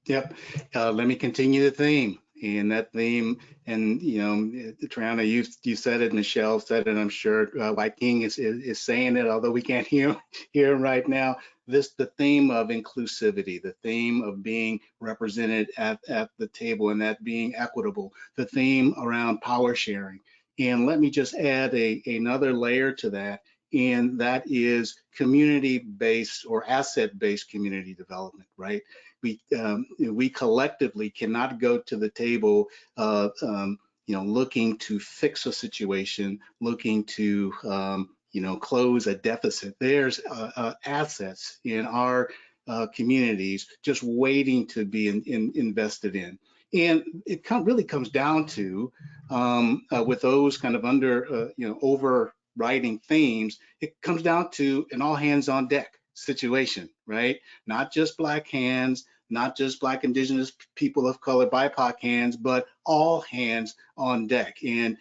Yep. Let me continue the theme. And that theme, and you know, Triana, you said it, Michelle said it, I'm sure Joaquin is saying it, although we can't hear him right now. The theme of inclusivity, the theme of being represented at the table, and that being equitable, the theme around power sharing. And let me just add another layer to that, and that is community-based or asset-based community development, right? We collectively cannot go to the table, you know, looking to fix a situation, looking to close a deficit. There's assets in our communities just waiting to be invested in. And it really comes down to, with those kind of overriding themes, it comes down to an all hands on deck situation, right? Not just Black hands, not just Black, Indigenous, people of color, BIPOC hands, but all hands on deck. And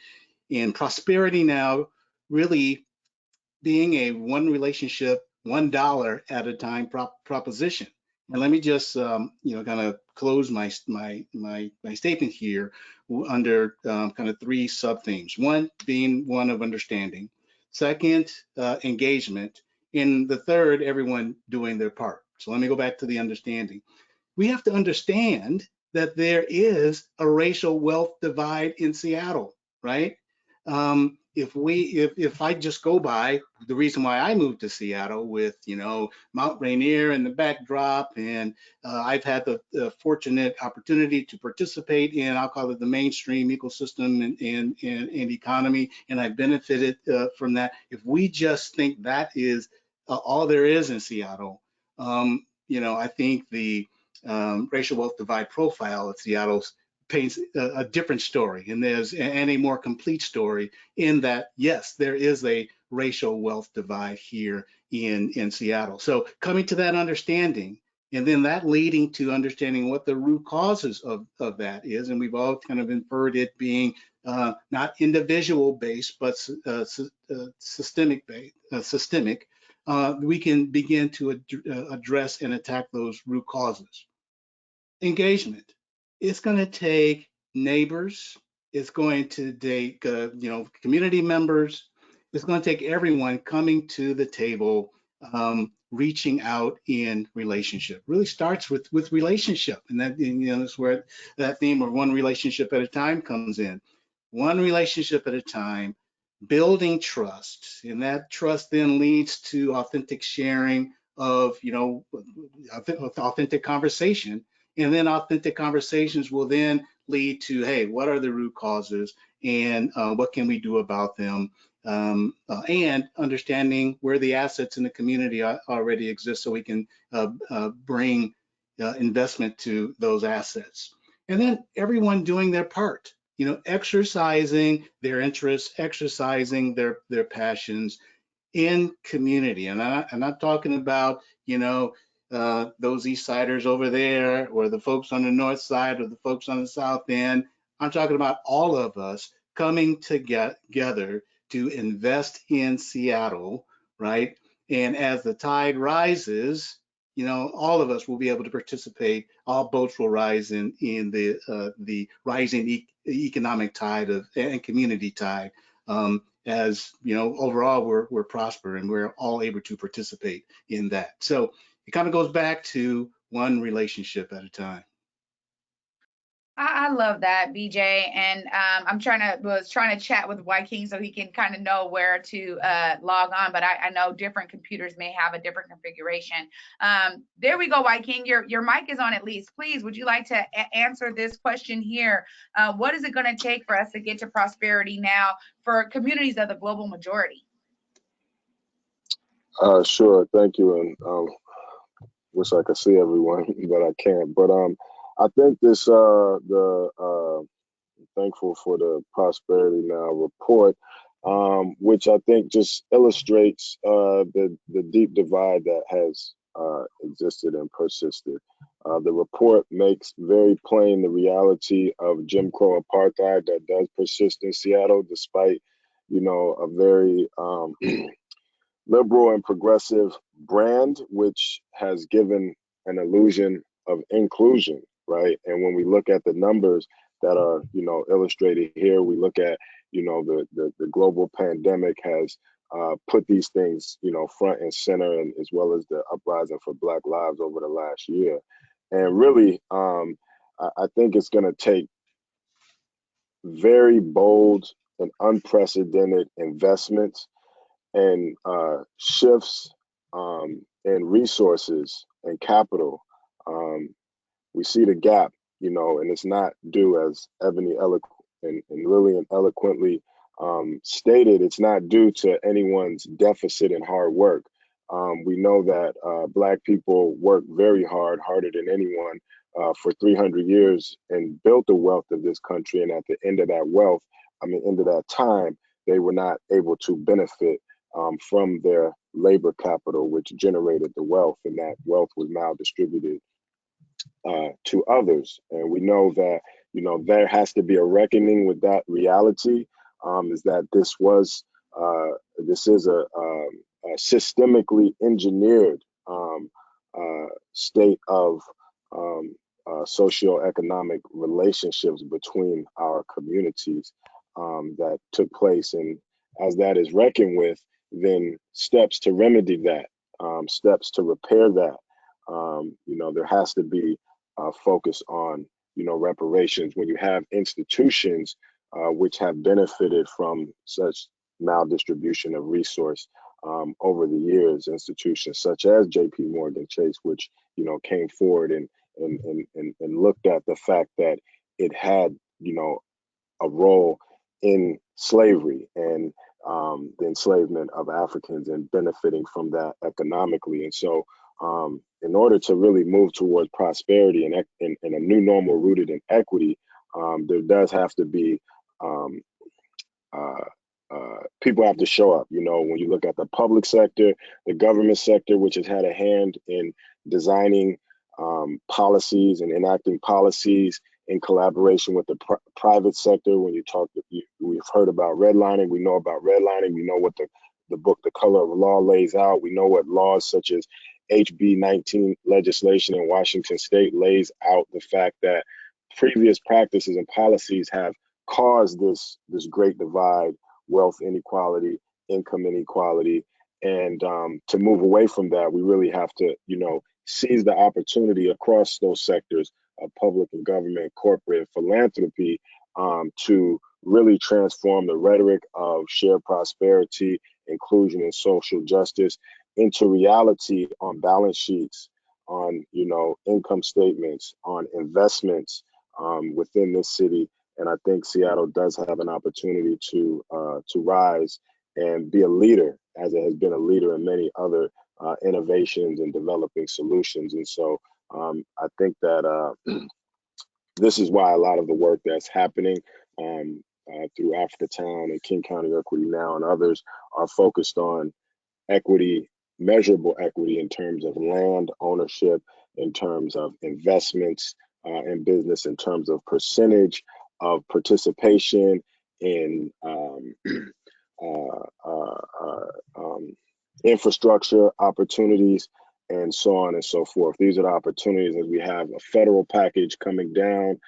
in Prosperity Now, really being a one relationship, $1 at a time proposition. And let me just, kind of close my statement here under kind of three sub themes. One being one of understanding, second, engagement, and the third, everyone doing their part. So let me go back to the understanding. We have to understand that there is a racial wealth divide in Seattle, right? If I just go by the reason why I moved to Seattle with, Mount Rainier in the backdrop, and I've had the fortunate opportunity to participate in, I'll call it the mainstream ecosystem and economy, and I've benefited from that. If we just think that is all there is in Seattle, I think the racial wealth divide profile of Seattle paints a different story, and a more complete story in that, yes, there is a racial wealth divide here in Seattle. So coming to that understanding, and then that leading to understanding what the root causes of that is, and we've all kind of inferred it being not individual based, but systemic based, we can begin to address and attack those root causes. Engagement. It's going to take neighbors. It's going to take, community members. It's going to take everyone coming to the table, reaching out in relationship. Really starts with relationship, and that's where that theme of one relationship at a time comes in. One relationship at a time, building trust, and that trust then leads to authentic sharing of, authentic conversation. And then authentic conversations will then lead to, hey, what are the root causes, and what can we do about them? And understanding where the assets in the community already exist, so we can bring investment to those assets. And then everyone doing their part, exercising their interests, exercising their passions in community. And I'm not talking about, those East Siders over there, or the folks on the North Side, or the folks on the South End. I'm talking about all of us coming together to invest in Seattle, right? And as the tide rises, all of us will be able to participate. All boats will rise in the rising economic tide and community tide. As overall we're prospering, and we're all able to participate in that. So it kind of goes back to one relationship at a time. I love that, BJ. And was trying to chat with White King so he can kind of know where to log on, but I know different computers may have a different configuration. There we go, White King. Your mic is on at least. Please, would you like to answer this question here? What is it going to take for us to get to prosperity now for communities of the global majority? Sure, thank you. And wish I could see everyone, but I can't. But I think this thankful for the Prosperity Now report, which I think just illustrates the deep divide that has existed and persisted. The report makes very plain the reality of Jim Crow apartheid that does persist in Seattle, despite, a very liberal and progressive brand, which has given an illusion of inclusion, right? And when we look at the numbers that are, illustrated here, we look at, the global pandemic has put these things, front and center, and as well as the uprising for Black lives over the last year. And really, I think it's going to take very bold and unprecedented investments and shifts in resources and capital. We see the gap, and it's not due, as Ebony and Lillian eloquently stated, it's not due to anyone's deficit in hard work. We know that Black people work very hard, harder than anyone, for 300 years and built the wealth of this country. And at the end of that wealth, end of that time, they were not able to benefit from their labor capital, which generated the wealth, and that wealth was now distributed to others. And we know that, there has to be a reckoning with that reality, is that this is a systemically engineered state of socioeconomic relationships between our communities that took place. And as that is reckoned with, then steps to remedy that, steps to repair that, there has to be focus on, reparations. When you have institutions which have benefited from such maldistribution of resource over the years, institutions such as J.P. Morgan Chase, which, came forward and looked at the fact that it had, a role in slavery and the enslavement of Africans and benefiting from that economically. And so in order to really move towards prosperity and a new normal rooted in equity, there does have to be people have to show up. When you look at the public sector, the government sector, which has had a hand in designing policies and enacting policies in collaboration with the private sector. When we've heard about redlining, we know about redlining, we know what the book, The Color of Law, lays out. We know what laws such as HB 19 legislation in Washington State lays out the fact that previous practices and policies have caused this great divide, wealth inequality, income inequality. And to move away from that, we really have to, seize the opportunity across those sectors of public and government, corporate, philanthropy, to really transform the rhetoric of shared prosperity, inclusion, and social justice into reality on balance sheets, on income statements, on investments within this city. And I think Seattle does have an opportunity to rise and be a leader, as it has been a leader in many other innovations and developing solutions. And so I think that this is why a lot of the work that's happening through Africatown and King County Equity Now and others are focused on equity, measurable equity in terms of land ownership, in terms of investments in business, in terms of percentage of participation in infrastructure opportunities, and so on and so forth. These are the opportunities as we have a federal package coming down.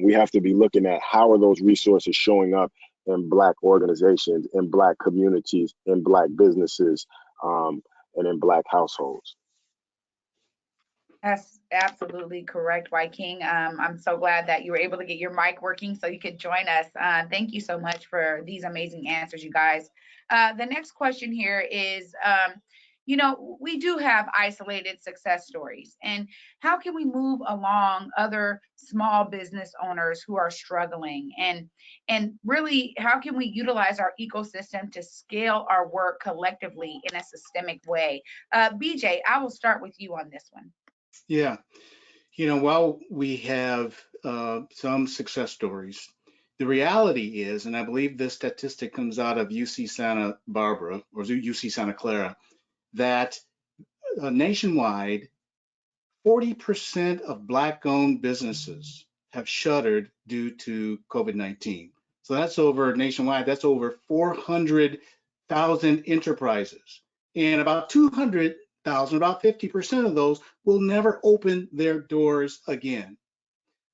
We have to be looking at how are those resources showing up in Black organizations, in Black communities, in Black businesses, and in Black households. That's absolutely correct, White King. I'm so glad that you were able to get your mic working so you could join us. Thank you so much for these amazing answers, you guys. The next question here is, we do have isolated success stories, and how can we move along other small business owners who are struggling, and really how can we utilize our ecosystem to scale our work collectively in a systemic way? BJ, I will start with you on this one. Yeah, while we have some success stories, the reality is, and I believe this statistic comes out of UC Santa Barbara or UC Santa Clara, that nationwide, 40% of Black-owned businesses have shuttered due to COVID-19. So that's nationwide, that's over 400,000 enterprises. And about 200,000, about 50% of those will never open their doors again.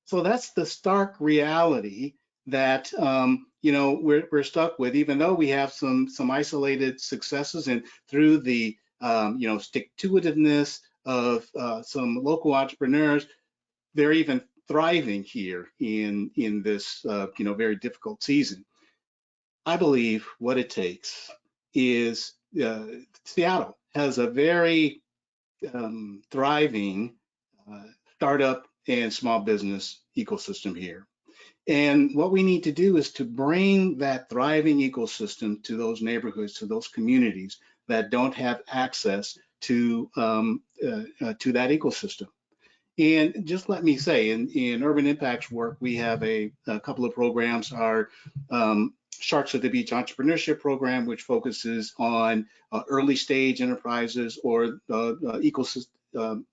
So that's the stark reality that we're stuck with, even though we have some isolated successes, and through the stick-to-itiveness of some local entrepreneurs, they're even thriving here in this very difficult season. I believe what it takes is Seattle has a very thriving startup and small business ecosystem here. And what we need to do is to bring that thriving ecosystem to those neighborhoods, to those communities that don't have access to that ecosystem. And just let me say, in Urban Impact's work, we have a couple of programs. Our Sharks at the Beach Entrepreneurship Program, which focuses on early stage enterprises or ecosystem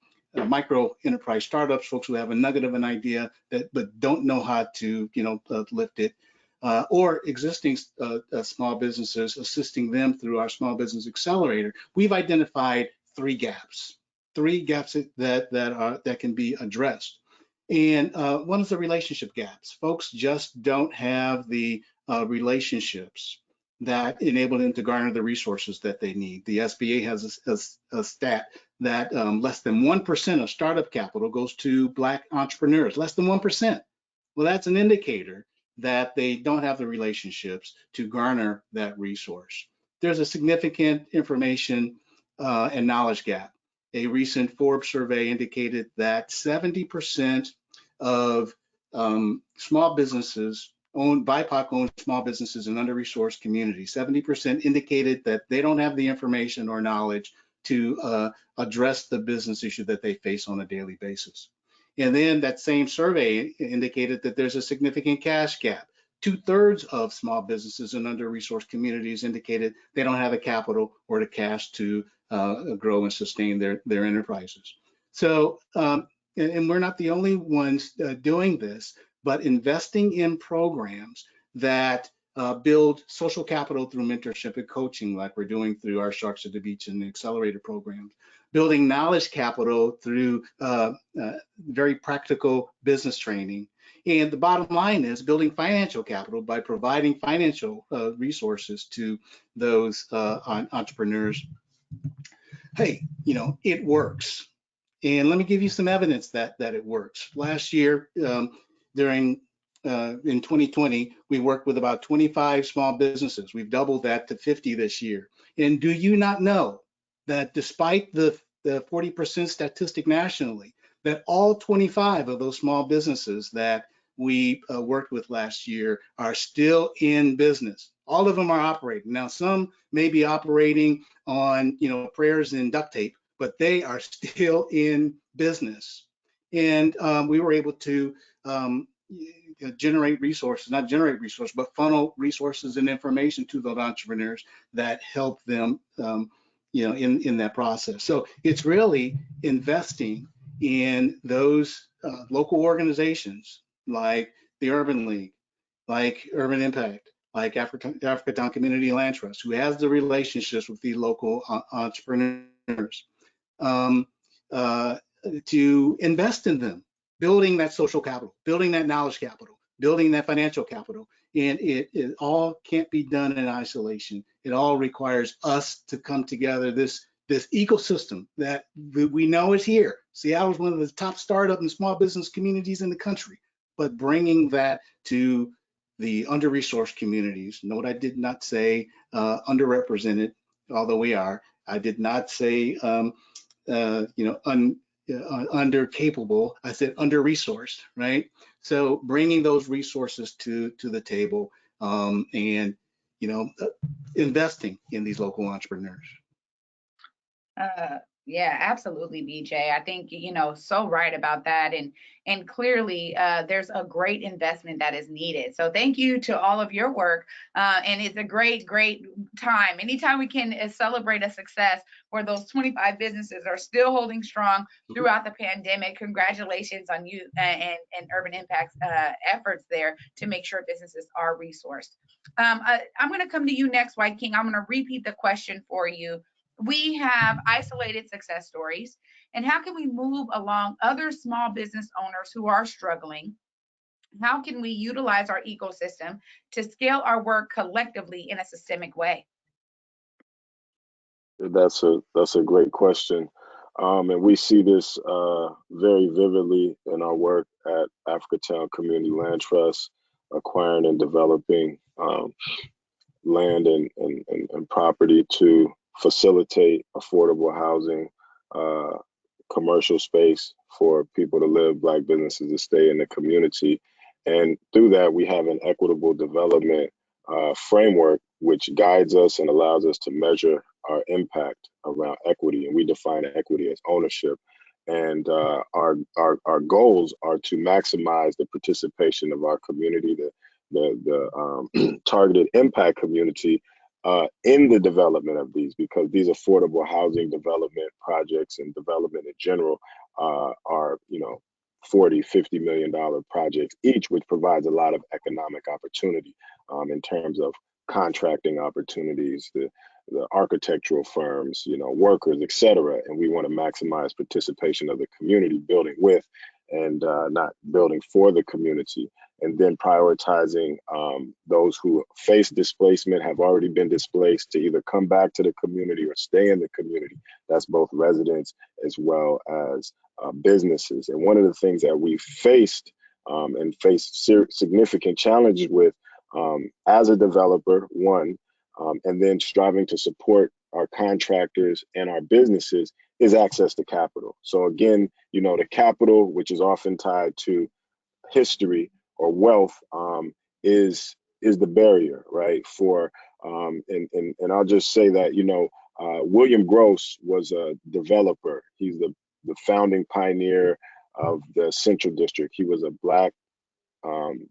micro enterprise startups, folks who have a nugget of an idea but don't know how to lift it, or existing small businesses, assisting them through our Small Business Accelerator. We've identified three gaps that can be addressed. And one is the relationship gaps. Folks just don't have the relationships that enable them to garner the resources that they need. The SBA has a stat that less than 1% of startup capital goes to Black entrepreneurs, less than 1%. Well, that's an indicator that they don't have the relationships to garner that resource. There's a significant information and knowledge gap. A recent Forbes survey indicated that 70% of small businesses BIPOC-owned small businesses in under-resourced communities, 70% indicated that they don't have the information or knowledge to address the business issue that they face on a daily basis. And then that same survey indicated that there's a significant cash gap. 2/3 of small businesses in under-resourced communities indicated they don't have the capital or the cash to grow and sustain their enterprises. So, and we're not the only ones doing this, but investing in programs that build social capital through mentorship and coaching, like we're doing through our Sharks at the Beach and the Accelerator programs, building knowledge capital through very practical business training. And the bottom line is building financial capital by providing financial resources to those entrepreneurs. Hey, it works. And let me give you some evidence that it works. Last year, in 2020, we worked with about 25 small businesses. We've doubled that to 50 this year. And do you not know that despite the 40% statistic nationally, that all 25 of those small businesses that we worked with last year are still in business? All of them are operating. Now, some may be operating on prayers and duct tape, but they are still in business. And we were able to generate resources, not generate resources, but funnel resources and information to those entrepreneurs that help them in that process. So it's really investing in those local organizations like the Urban League, like Urban Impact, like Africatown Community Land Trust, who has the relationships with the local entrepreneurs, to invest in them, building that social capital, building that knowledge capital, building that financial capital. And it all can't be done in isolation. It all requires us to come together, this ecosystem that we know is here. Seattle is one of the top startup and small business communities in the country, but bringing that to the under-resourced communities. Note, I did not say underrepresented, although we are. I did not say under capable. I said under resourced, right? So bringing those resources to the table and investing in these local entrepreneurs. Yeah, absolutely, BJ. I think, so right about that. And clearly there's a great investment that is needed. So thank you to all of your work. And it's a great time. Anytime we can celebrate a success where those 25 businesses are still holding strong throughout the pandemic. Congratulations on you and Urban Impact's efforts there to make sure businesses are resourced. I'm going to come to you next, White King. I'm going to repeat the question for you. We have isolated success stories, and how can we move along other small business owners who are struggling? How can we utilize our ecosystem to scale our work collectively in a systemic way? That's a great question. And we see this very vividly in our work at Africatown Community Land Trust, acquiring and developing land and property to facilitate affordable housing, commercial space for people to live, Black businesses to stay in the community. And through that, we have an equitable development framework, which guides us and allows us to measure our impact around equity. And we define equity as ownership. And our goals are to maximize the participation of our community, the targeted impact community, in the development of these, because these affordable housing development projects and development in general are, you know, $40–50 million projects each, which provides a lot of economic opportunity in terms of contracting opportunities, the architectural firms, you know, workers, et cetera. And we want to maximize participation of the community, building with and not building for the community. And then prioritizing those who face displacement, have already been displaced, to either come back to the community or stay in the community. That's both residents as well as businesses. And one of the things that we faced and faced significant challenges with as a developer, and then striving to support our contractors and our businesses, is access to capital. So again, you know, the capital, which is often tied to history or wealth, is the barrier, right? For and I'll just say that, you know, William Gross was a developer. He's the founding pioneer of the Central District. He was a Black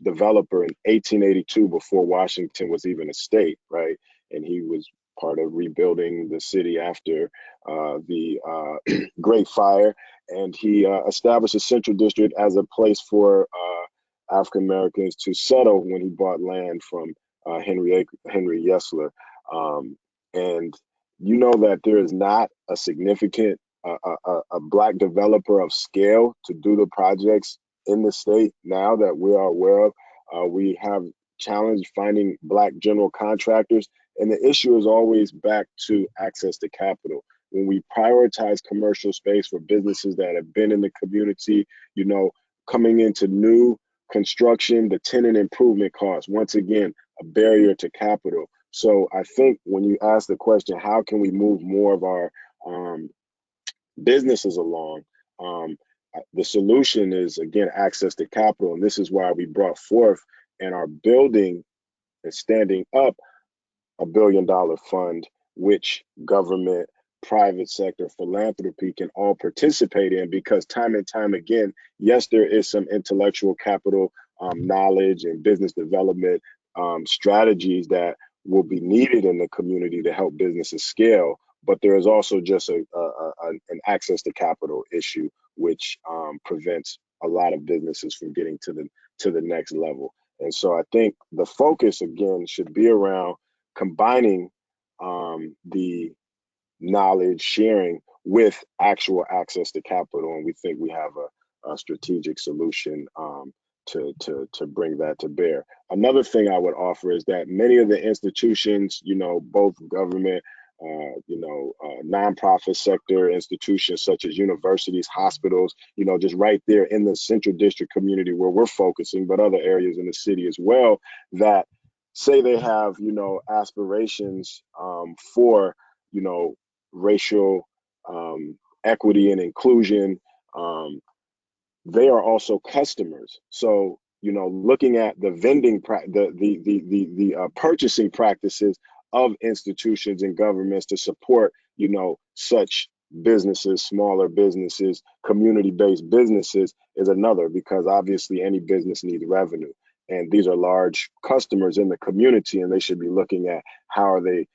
developer in 1882, before Washington was even a state, right? And he was part of rebuilding the city after the Great Fire. And he established a Central District as a place for African Americans to settle when he bought land from Henry Yesler. And you know that there is not a significant a Black developer of scale to do the projects in the state now that we are aware of. We have challenged finding Black general contractors, and the issue is always back to access to capital. When we prioritize commercial space for businesses that have been in the community, you know, coming into new construction, the tenant improvement costs, once again, a barrier to capital. So I think when you ask the question, how can we move more of our businesses along, the solution is, again, access to capital. And this is why we brought forth and are building and standing up a $1 billion fund, which government, private sector, philanthropy can all participate in, because time and time again, yes, there is some intellectual capital, knowledge and business development strategies that will be needed in the community to help businesses scale. But there is also just an access to capital issue, which prevents a lot of businesses from getting to the next level. And so I think the focus, again, should be around combining the knowledge sharing with actual access to capital. And we think we have a strategic solution to bring that to bear. Another thing I would offer is that many of the institutions, you know, both government, nonprofit sector institutions such as universities, hospitals, you know, just right there in the Central District community where we're focusing, but other areas in the city as well, that say they have, you know, aspirations for, you know, racial equity and inclusion. They are also customers. So, you know, looking at the vending, the purchasing practices of institutions and governments to support, you know, such businesses, smaller businesses, community-based businesses is another, because obviously any business needs revenue. And these are large customers in the community, and they should be looking at how are they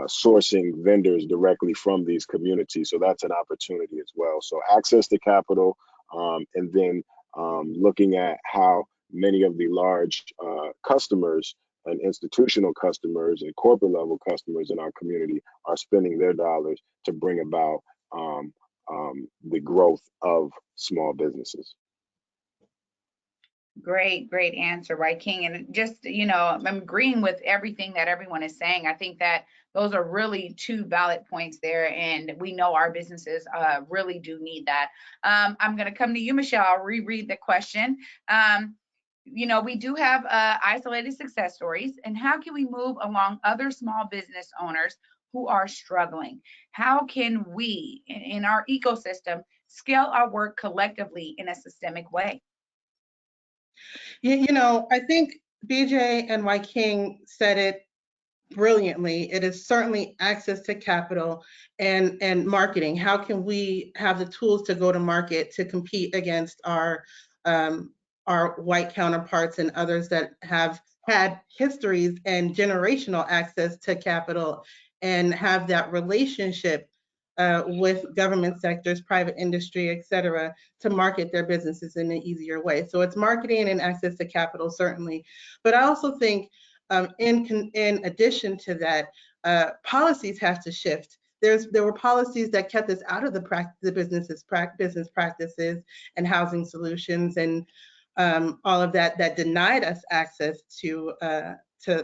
sourcing vendors directly from these communities. So that's an opportunity as well. So access to capital, and then looking at how many of the large customers and institutional customers and corporate level customers in our community are spending their dollars to bring about the growth of small businesses. Great answer, right, King? And just, you know, I'm agreeing with everything that everyone is saying. I think that those are really two valid points there, and we know our businesses really do need that. I'm going to come to you, Michelle. I'll reread the question. You know, we do have isolated success stories, and how can we move along other small business owners who are struggling? How can we, in our ecosystem, scale our work collectively in a systemic way? You know, I think BJ and Y King said it brilliantly. It is certainly access to capital and marketing. How can we have the tools to go to market to compete against our white counterparts and others that have had histories and generational access to capital and have that relationship with government sectors, private industry, et cetera, to market their businesses in an easier way. So it's marketing and access to capital, certainly. But I also think in addition to that, policies have to shift. There were policies that kept us out of the business practices and housing solutions and all of that denied us access to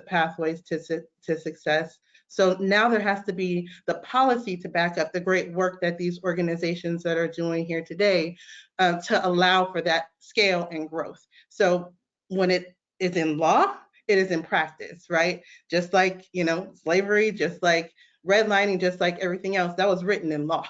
pathways to success. So now there has to be the policy to back up the great work that these organizations that are doing here today to allow for that scale and growth. So when it is in law, it is in practice, right? Just like, you know, slavery, just like redlining, just like everything else, that was written in law,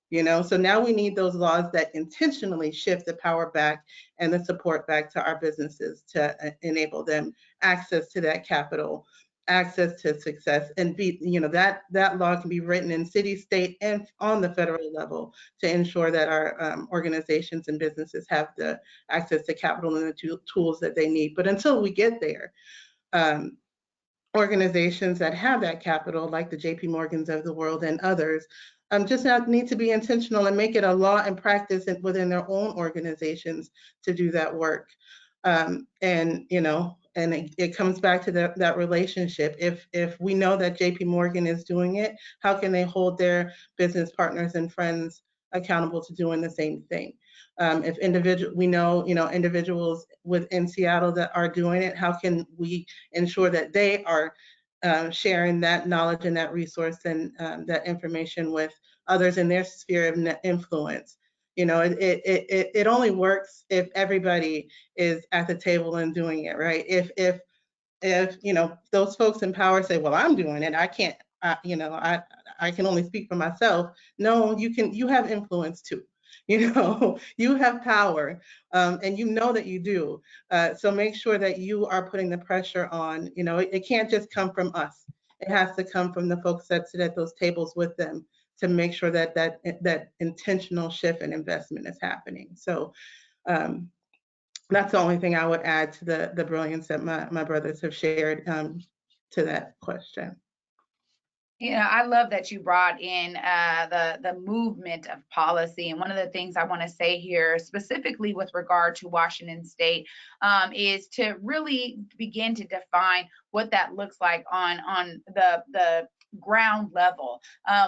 you know? So now we need those laws that intentionally shift the power back and the support back to our businesses to enable them access to that capital, access to success, and be, you know, that law can be written in city, state, and on the federal level to ensure that our organizations and businesses have the access to capital and the tools that they need. But until we get there, organizations that have that capital, like the JP Morgans of the world and others, just need to be intentional and make it a law and practice within their own organizations to do that work. And you know, and it comes back to that relationship. If we know that JP Morgan is doing it, how can they hold their business partners and friends accountable to doing the same thing? If we know, you know, individuals within Seattle that are doing it, how can we ensure that they are sharing that knowledge and that resource and that information with others in their sphere of influence? You know, it only works if everybody is at the table and doing it, right? If you know, those folks in power say, well, I'm doing it, I can't, you know, I can only speak for myself. No, you have influence too. You know, you have power, and you know that you do. So make sure that you are putting the pressure on. You know, it can't just come from us. It has to come from the folks that sit at those tables with them to make sure that that intentional shift and investment is happening. So that's the only thing I would add to the brilliance that my brothers have shared to that question. Yeah, I love that you brought in the movement of policy. And one of the things I want to say here, specifically with regard to Washington State, is to really begin to define what that looks like on the ground level.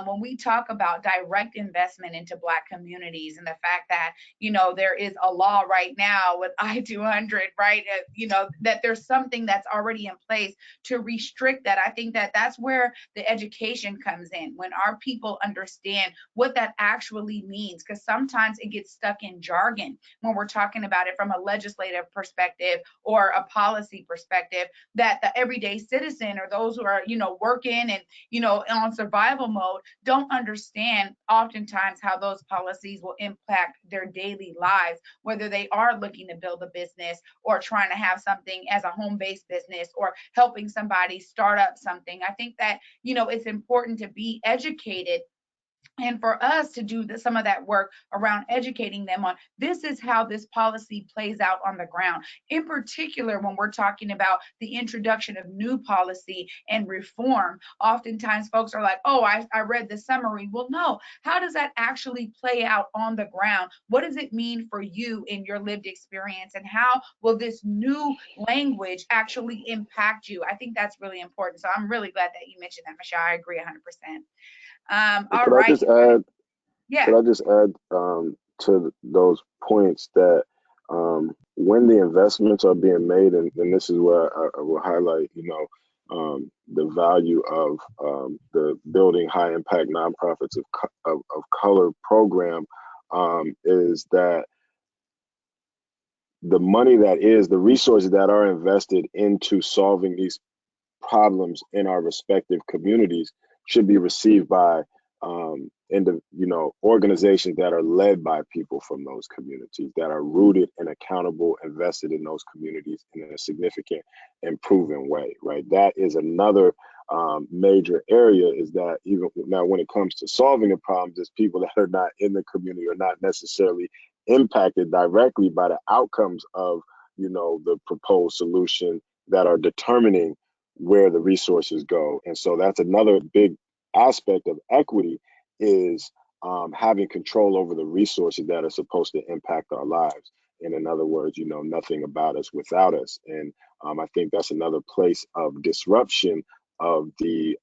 When we talk about direct investment into Black communities and the fact that, you know, there is a law right now with I-200, right? You know, that there's something that's already in place to restrict that. I think that that's where the education comes in, when our people understand what that actually means, because sometimes it gets stuck in jargon when we're talking about it from a legislative perspective or a policy perspective, that the everyday citizen or those who are, you know, working and, you know, on survival mode don't understand oftentimes how those policies will impact their daily lives, whether they are looking to build a business or trying to have something as a home-based business or helping somebody start up something. I think that, you know, it's important to be educated, and for us to do some of that work around educating them on this is how this policy plays out on the ground. In particular, when we're talking about the introduction of new policy and reform, oftentimes folks are like, oh, I read the summary. Well, no, how does that actually play out on the ground? What does it mean for you in your lived experience? And how will this new language actually impact you? I think that's really important. So I'm really glad that you mentioned that, Michelle. I agree 100%. All right. Could I just add to those points that when the investments are being made, and this is where I will highlight, you know, the value of the Building High Impact Nonprofits of Color program, is that the money the resources that are invested into solving these problems in our respective communities should be received by organizations that are led by people from those communities, that are rooted and accountable, invested in those communities in a significant and proven way, right? That is another major area, is that even now when it comes to solving the problems, it's people that are not in the community or not necessarily impacted directly by the outcomes of, the proposed solution, that are determining where the resources go. And so that's another big aspect of equity, is having control over the resources that are supposed to impact our lives. And in other words, nothing about us without us. And I think that's another place of disruption of the,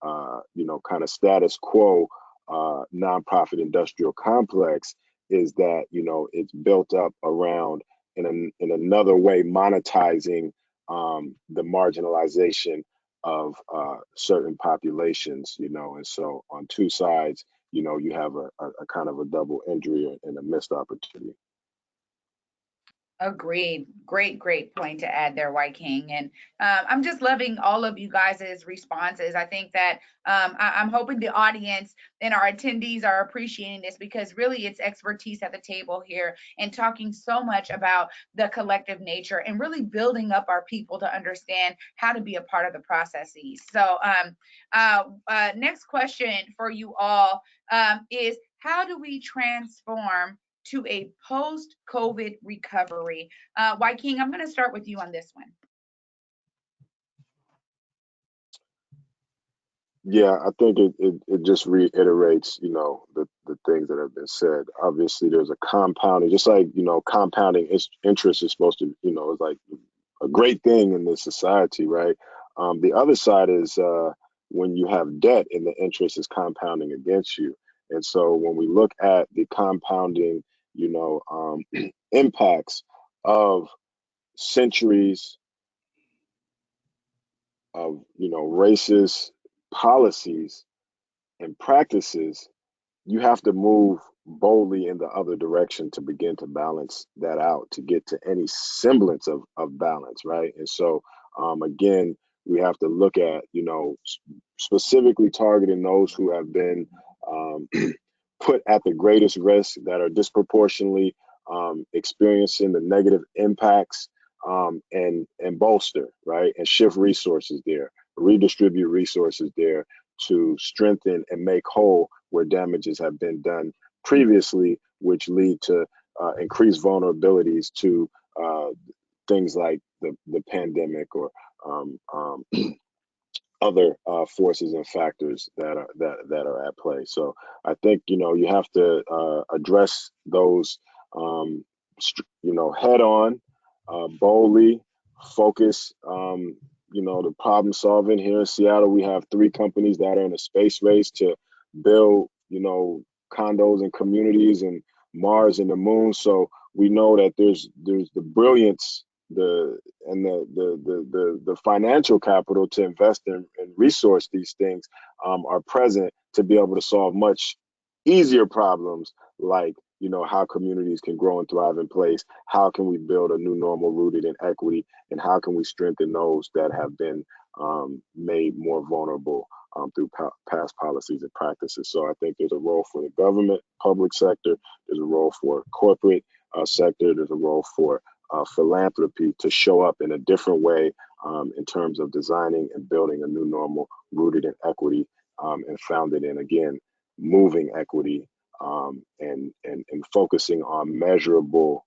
kind of status quo nonprofit industrial complex, is that, it's built up around, in another way, monetizing the marginalization of certain populations, and so on two sides, you have a kind of a double injury and a missed opportunity. Agreed. Great point to add there, White King. And I'm just loving all of you guys' responses. I think that I'm hoping the audience and our attendees are appreciating this, because really it's expertise at the table here, and talking so much about the collective nature and really building up our people to understand how to be a part of the processes. So next question for you all is, how do we transform to a post-COVID recovery? White King, I'm going to start with you on this one. Yeah, I think it just reiterates, the things that have been said. Obviously, there's a compounding, just like, compounding interest is supposed to, is like a great thing in this society, right? The other side is when you have debt and the interest is compounding against you. And so when we look at the compounding, impacts of centuries of, racist policies and practices, you have to move boldly in the other direction to begin to balance that out, to get to any semblance of balance, right? And so, again, we have to look at, specifically targeting those who have been put at the greatest risk, that are disproportionately experiencing the negative impacts, and bolster, right? And shift resources there, redistribute resources there to strengthen and make whole where damages have been done previously, which lead to increased vulnerabilities to things like the pandemic, or other forces and factors that are at play. So I think, you have to address those head on, boldly, focus. The problem solving. Here in Seattle, we have 3 companies that are in a space race to build, condos and communities and Mars and the moon. So we know that there's the brilliance, the financial capital to invest in and resource these things are present to be able to solve much easier problems, like, how communities can grow and thrive in place, how can we build a new normal rooted in equity, and how can we strengthen those that have been made more vulnerable through past policies and practices. So I think there's a role for the government, public sector, there's a role for corporate sector, there's a role for philanthropy to show up in a different way in terms of designing and building a new normal rooted in equity and founded in, again, moving equity and focusing on measurable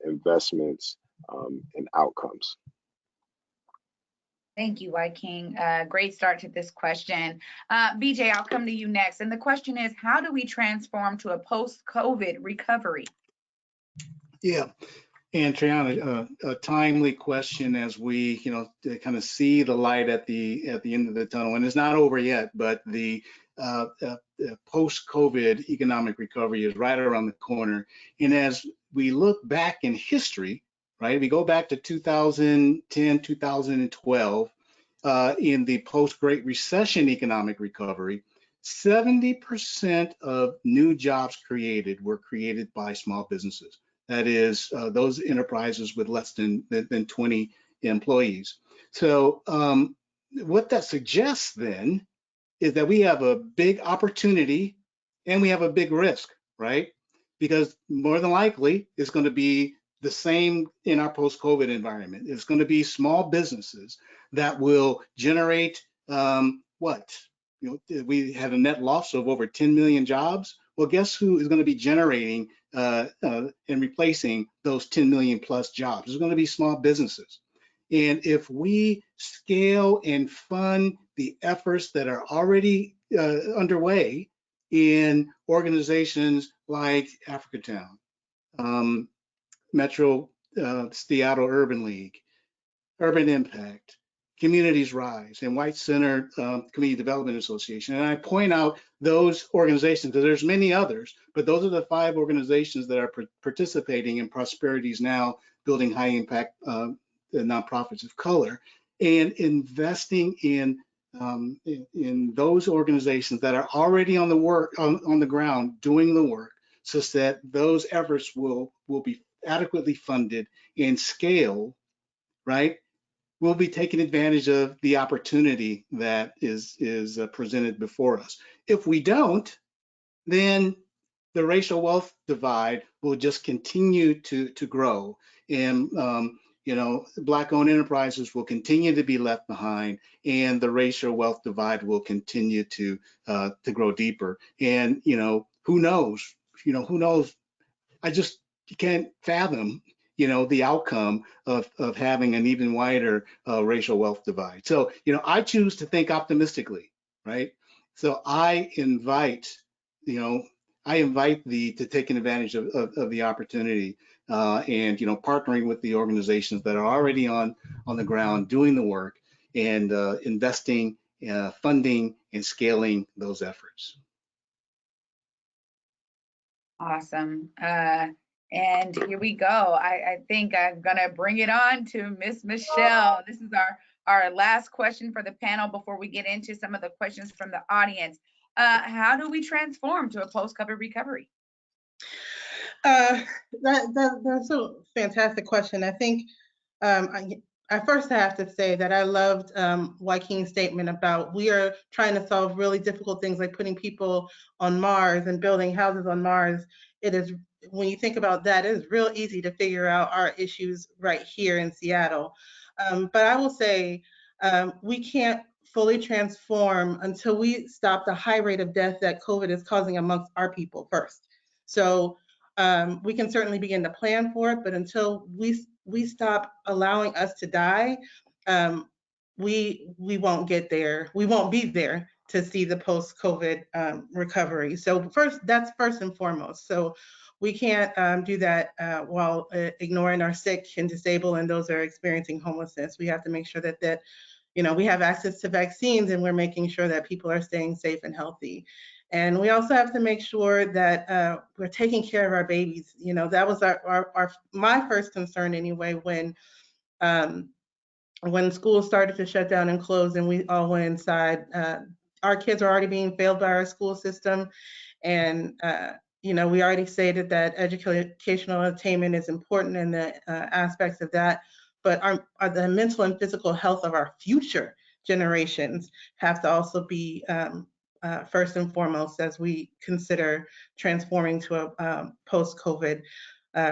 investments and outcomes. Thank you, White King. Great start to this question. BJ, I'll come to you next. And the question is, how do we transform to a post-COVID recovery? Yeah. And Triana, a timely question as we, kind of see the light at the end of the tunnel, and it's not over yet, but the post-COVID economic recovery is right around the corner. And as we look back in history, right, we go back to 2010, 2012, in the post-Great Recession economic recovery, 70% of new jobs created were created by small businesses. That is, those enterprises with less than 20 employees. So what that suggests then is that we have a big opportunity and we have a big risk, right? Because more than likely, it's going to be the same in our post-COVID environment. It's going to be small businesses that will generate what? We had a net loss of over 10 million jobs. Well, guess who is going to be generating and replacing those 10 million plus jobs? It's going to be small businesses. And if we scale and fund the efforts that are already underway in organizations like Africatown, Metro Seattle Urban League, Urban Impact, Communities Rise, and White Center Community Development Association. And I point out those organizations, because there's many others, but those are the 5 organizations that are participating in Prosperities Now, building high impact nonprofits of color, and investing in those organizations that are already on the work on the ground doing the work, so that those efforts will be adequately funded and scaled, right? We'll be taking advantage of the opportunity that is presented before us. If we don't, then the racial wealth divide will just continue to grow, and Black-owned enterprises will continue to be left behind, and the racial wealth divide will continue to grow deeper. And who knows? Who knows? You can't fathom the outcome of having an even wider racial wealth divide. So I choose to think optimistically, right? So I invite thee to taking advantage of the opportunity and partnering with the organizations that are already on the ground doing the work, and investing, funding, and scaling those efforts. Awesome. And here we go. I think I'm gonna bring it on to Miss Michelle. This is our last question for the panel before we get into some of the questions from the audience. How do we transform to a post-COVID recovery? That's a fantastic question. I think I first have to say that I loved Joaquin's statement about we are trying to solve really difficult things like putting people on Mars and building houses on Mars. It is, when you think about that, it is real easy to figure out our issues right here in Seattle. But I will say we can't fully transform until we stop the high rate of death that COVID is causing amongst our people first. So we can certainly begin to plan for it, but until we stop allowing us to die, we won't get there. We won't be there to see the post-COVID recovery. So that's first and foremost. So we can't do that while ignoring our sick and disabled and those that are experiencing homelessness. We have to make sure that we have access to vaccines, and we're making sure that people are staying safe and healthy. And we also have to make sure that we're taking care of our babies. That was my first concern anyway, when schools started to shut down and close and we all went inside. Our kids are already being failed by our school system. And we already stated that educational attainment is important in the aspects of that, but the mental and physical health of our future generations have to also be first and foremost as we consider transforming to a post-COVID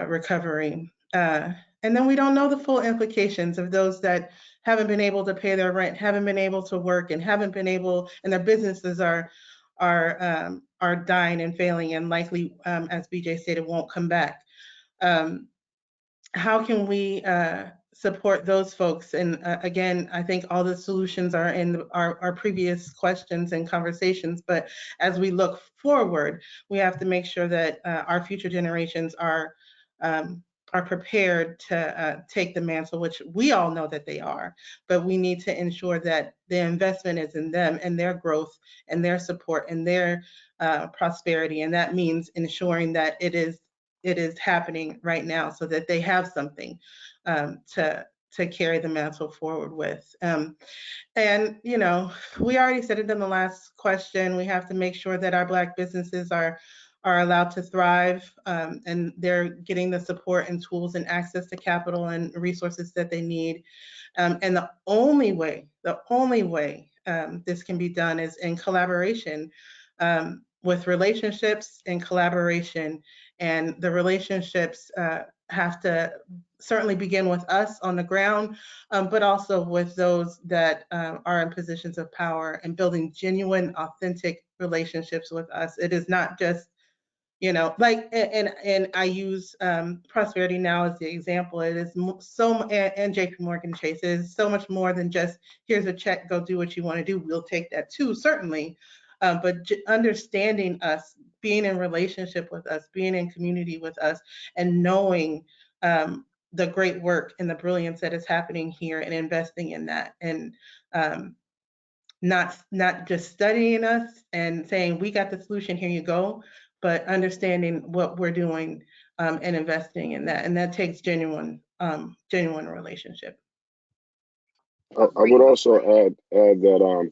recovery. And then we don't know the full implications of those that haven't been able to pay their rent, haven't been able to work, and haven't been able, and their businesses are dying and failing, and likely, as BJ stated, won't come back. How can we support those folks? And again, I think all the solutions are in our previous questions and conversations, but as we look forward, we have to make sure that our future generations are prepared to take the mantle, which we all know that they are, but we need to ensure that the investment is in them and their growth and their support and their prosperity. And that means ensuring that it is happening right now so that they have something to carry the mantle forward with. And we already said it in the last question, we have to make sure that our Black businesses are allowed to thrive, and they're getting the support and tools and access to capital and resources that they need. And the only way this can be done is in collaboration. with relationships and collaboration, and the relationships have to certainly begin with us on the ground, but also with those that are in positions of power, and building genuine, authentic relationships with us. It is not just, you know, like, and I use Prosperity Now as the example. It is and JP Morgan Chase, it is so much more than just, here's a check, go do what you want to do. We'll take that too, certainly. But understanding us, being in relationship with us, being in community with us, and knowing the great work and the brilliance that is happening here, and investing in that, and not just studying us and saying, we got the solution, here you go, but understanding what we're doing and investing in that. And that takes genuine relationship. I would also add that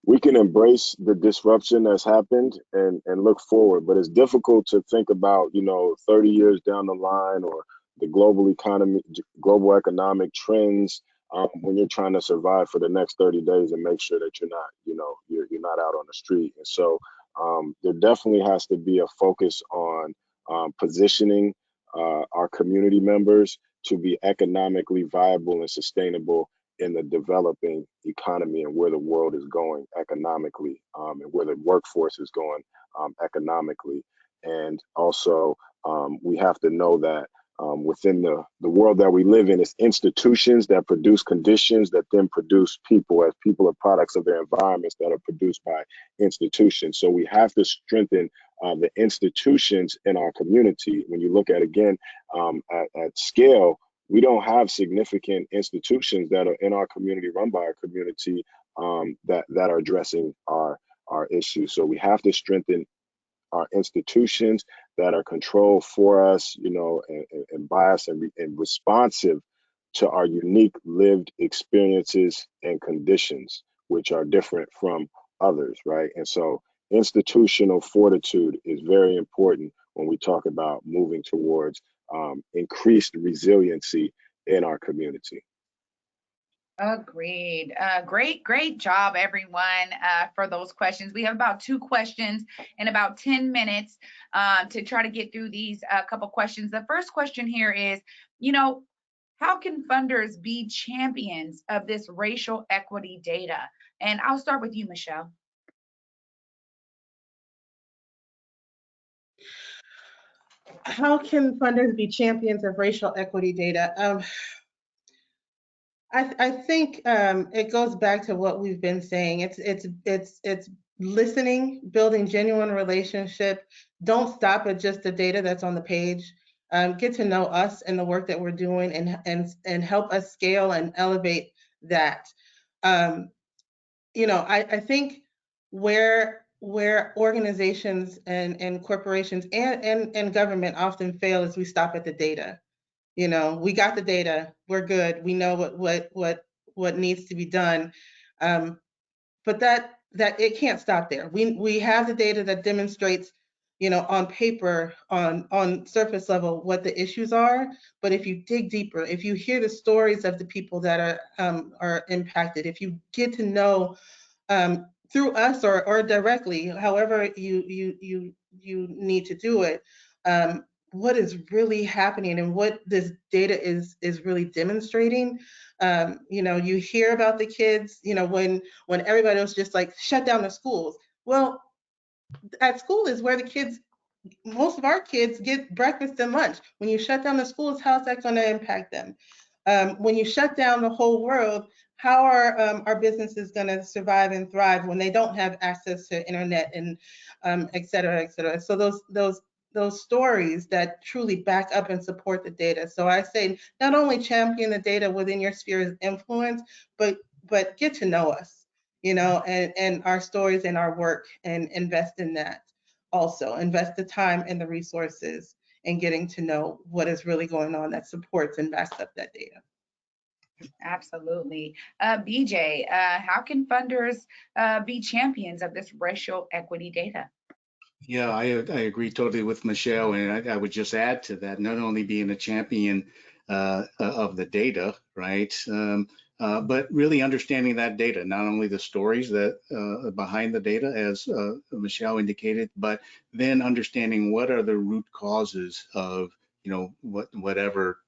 we can embrace the disruption that's happened and look forward, but it's difficult to think about, 30 years down the line, or the global economy, global economic trends, when you're trying to survive for the next 30 days and make sure that you're not, you're not out on the street. And so there definitely has to be a focus on positioning our community members to be economically viable and sustainable in the developing economy, and where the world is going economically, and where the workforce is going economically. And also, we have to know that within the world that we live in, it's institutions that produce conditions that then produce people, as people are products of their environments that are produced by institutions. So we have to strengthen the institutions in our community. When you look at, again, at scale, we don't have significant institutions that are in our community, run by our community, that are addressing our issues. So we have to strengthen our institutions that are controlled for us, and by us, and responsive to our unique lived experiences and conditions, which are different from others, right? And so institutional fortitude is very important when we talk about moving towards increased resiliency in our community. Agreed. Great job, everyone, for those questions. We have about 2 questions in about 10 minutes to try to get through these couple questions. The first question here is, how can funders be champions of this racial equity data? And I'll start with you, Michelle. How can funders be champions of racial equity data? I think it goes back to what we've been saying. It's listening, building genuine relationship. Don't stop at just the data that's on the page. Get to know us and the work that we're doing, and help us scale and elevate that. I think where organizations and corporations and government often fail is we stop at the data. We got the data, we're good, we know what needs to be done, but that it can't stop there. We have the data that demonstrates, on paper, on surface level, what the issues are. But if you dig deeper, if you hear the stories of the people that are impacted, if you get to know through us or directly, however you need to do it, what is really happening and what this data is really demonstrating. You hear about the kids, when everybody was just like, shut down the schools. Well, at school is where most of our kids get breakfast and lunch. When you shut down the schools, how's that going to impact them? When you shut down the whole world, how are our businesses going to survive and thrive when they don't have access to internet and et cetera, et cetera? So those stories that truly back up and support the data. So I say, not only champion the data within your sphere of influence, but get to know us, and our stories and our work, and invest in that. Also invest the time and the resources in getting to know what is really going on that supports and backs up that data. Absolutely. BJ, how can funders be champions of this racial equity data? Yeah, I agree totally with Michelle, and I would just add to that, not only being a champion of the data, right? but really understanding that data, not only the stories that behind the data, as Michelle indicated, but then understanding what are the root causes of, you know, whatever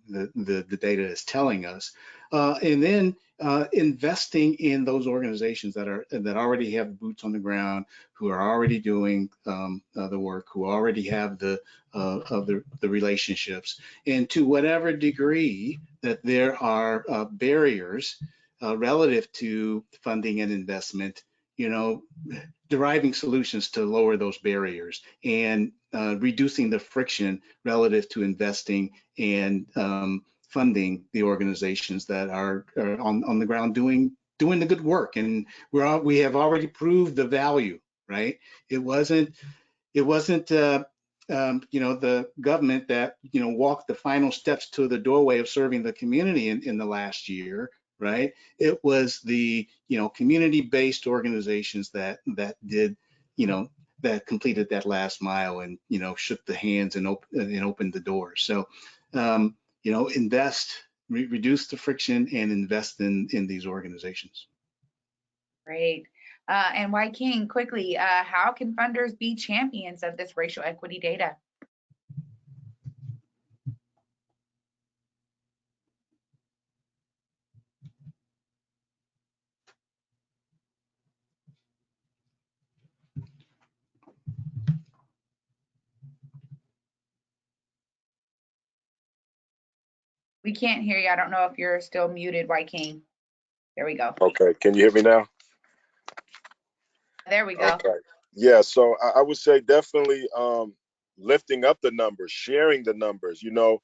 the data is telling us, and then investing in those organizations that already have boots on the ground, who are already doing the work, who already have the relationships, and to whatever degree that there are barriers relative to funding and investment, you know, deriving solutions to lower those barriers and reducing the friction relative to investing and funding the organizations that are on the ground doing the good work. And we have already proved the value, right? It wasn't you know, the government that, you know, walked the final steps to the doorway of serving the community in the last year, right? It was the, you know, community-based organizations that did, you know, that completed that last mile and, you know, shook the hands and opened the doors. So, you know, reduce the friction and invest in these organizations. Great. And White King, quickly, how can funders be champions of this racial equity data? We can't hear you. I don't know if you're still muted, White King. There we go. Okay, can you hear me now? There we go. Okay. Yeah, so I would say definitely lifting up the numbers, sharing the numbers, you know,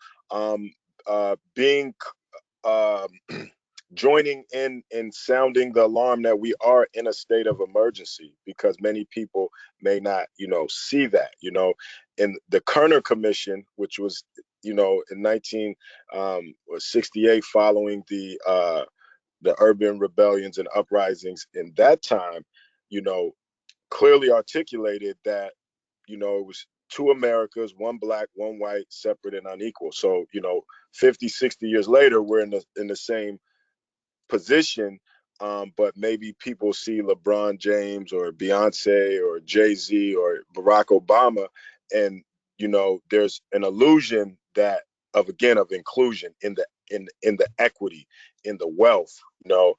being joining in and sounding the alarm that we are in a state of emergency, because many people may not, you know, see that, you know. In the Kerner Commission, which was, you know, in 1968, following the urban rebellions and uprisings in that time, you know, clearly articulated that, you know, it was two Americas, one black, one white, separate and unequal. So, you know, 50, 60 years later, we're in the same position, but maybe people see LeBron James or Beyonce or Jay-Z or Barack Obama, and, you know, there's an illusion that of inclusion in the equity, in the wealth, you know.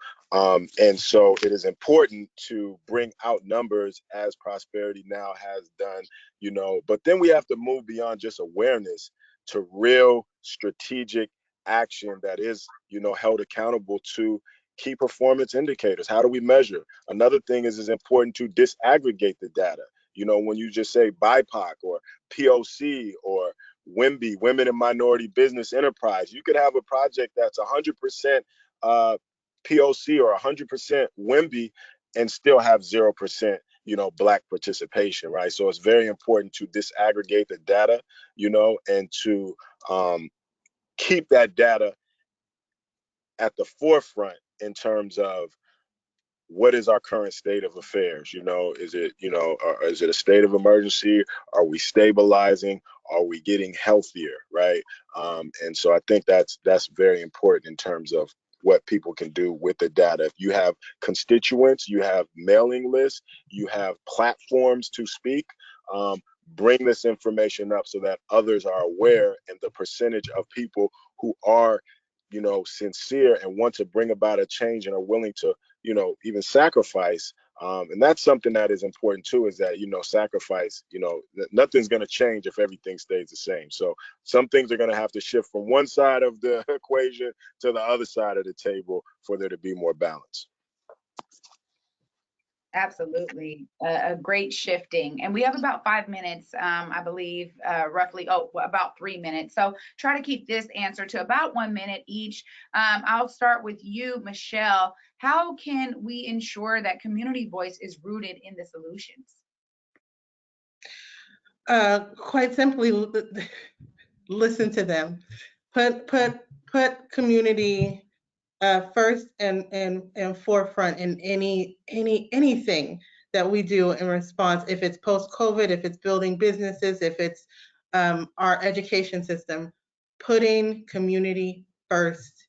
And so it is important to bring out numbers, as Prosperity Now has done, you know, but then we have to move beyond just awareness to real strategic action that is, you know, held accountable to key performance indicators. How do we measure? Another thing is important to disaggregate the data. You know, when you just say BIPOC or POC or WIMBY, Women in Minority Business Enterprise, you could have a project that's 100% POC or 100% WIMBY and still have 0%, you know, Black participation, right? So it's very important to disaggregate the data, you know, and to keep that data at the forefront in terms of what is our current state of affairs. You know, is it, you know, is it a state of emergency? Are we stabilizing? Are we getting healthier, right? And so I think that's very important in terms of what people can do with the data. If you have constituents, you have mailing lists, you have platforms to speak, bring this information up so that others are aware, and the percentage of people who are, you know, sincere and want to bring about a change and are willing to, you know, even sacrifice. And that's something that is important too, is that, you know, sacrifice, you know, nothing's going to change if everything stays the same. So some things are going to have to shift from one side of the equation to the other side of the table for there to be more balance. Absolutely. A great shifting. And we have about 5 minutes, I believe, roughly, about 3 minutes. So try to keep this answer to about 1 minute each. I'll start with you, Michelle. How can we ensure that community voice is rooted in the solutions? Quite simply, listen to them. Put community first and forefront in anything that we do in response. If it's post-COVID, if it's building businesses, if it's our education system, putting community first,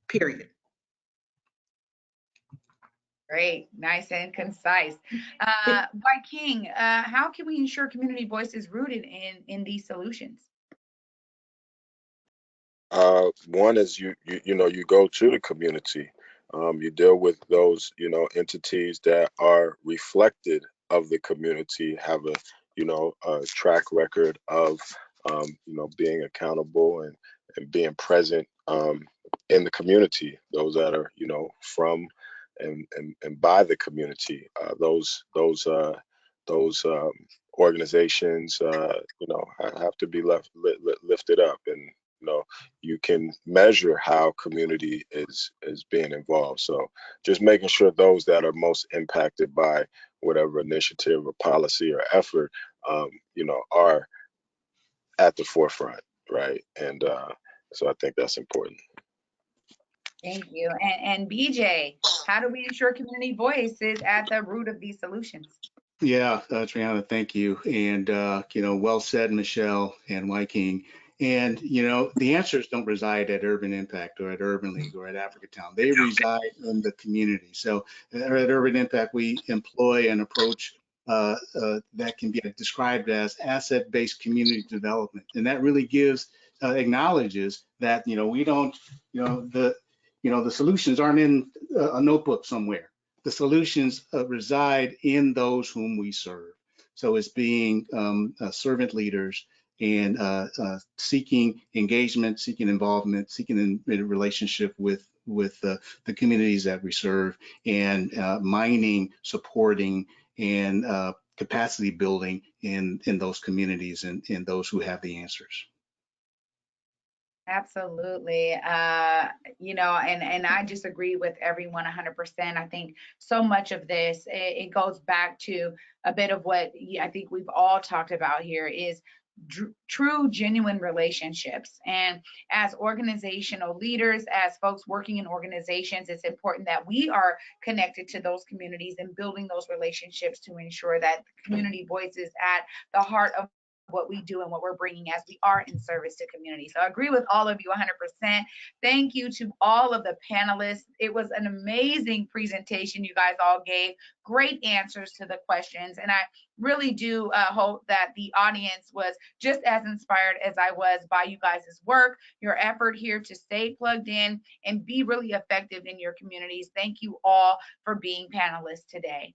period. Great, nice and concise. King, how can we ensure community voice is rooted in these solutions? One is you go to the community. You deal with those entities that are reflected of the community, have a track record of being accountable and being present in the community. Those that are from and by the community. Those organizations have to be lifted up, and you can measure how community is being involved. So just making sure those that are most impacted by whatever initiative or policy or effort are at the forefront, right? And so I think that's important. Thank you. And BJ, how do we ensure community voice is at the root of these solutions? Yeah, Triana, thank you. And, well said, Michelle and King. And, the answers don't reside at Urban Impact or at Urban League or at Africatown. They reside in the community. So at Urban Impact, we employ an approach that can be described as asset-based community development. And that really acknowledges that, we don't, the solutions aren't in a notebook somewhere. The solutions reside in those whom we serve. So it's being servant leaders and seeking engagement, seeking involvement, seeking a relationship with the communities that we serve, and mining, supporting, and capacity building in those communities and in those who have the answers. Absolutely. And I just agree with everyone 100%. I think so much of this, it goes back to a bit of what I think we've all talked about here is true, genuine relationships. And as organizational leaders, as folks working in organizations, it's important that we are connected to those communities and building those relationships to ensure that community voice is at the heart of what we do and what we're bringing as we are in service to community. So I agree with all of you 100%. Thank you to all of the panelists. It was an amazing presentation you guys all gave, great answers to the questions. And I really do hope that the audience was just as inspired as I was by you guys' work, your effort here to stay plugged in and be really effective in your communities. Thank you all for being panelists today.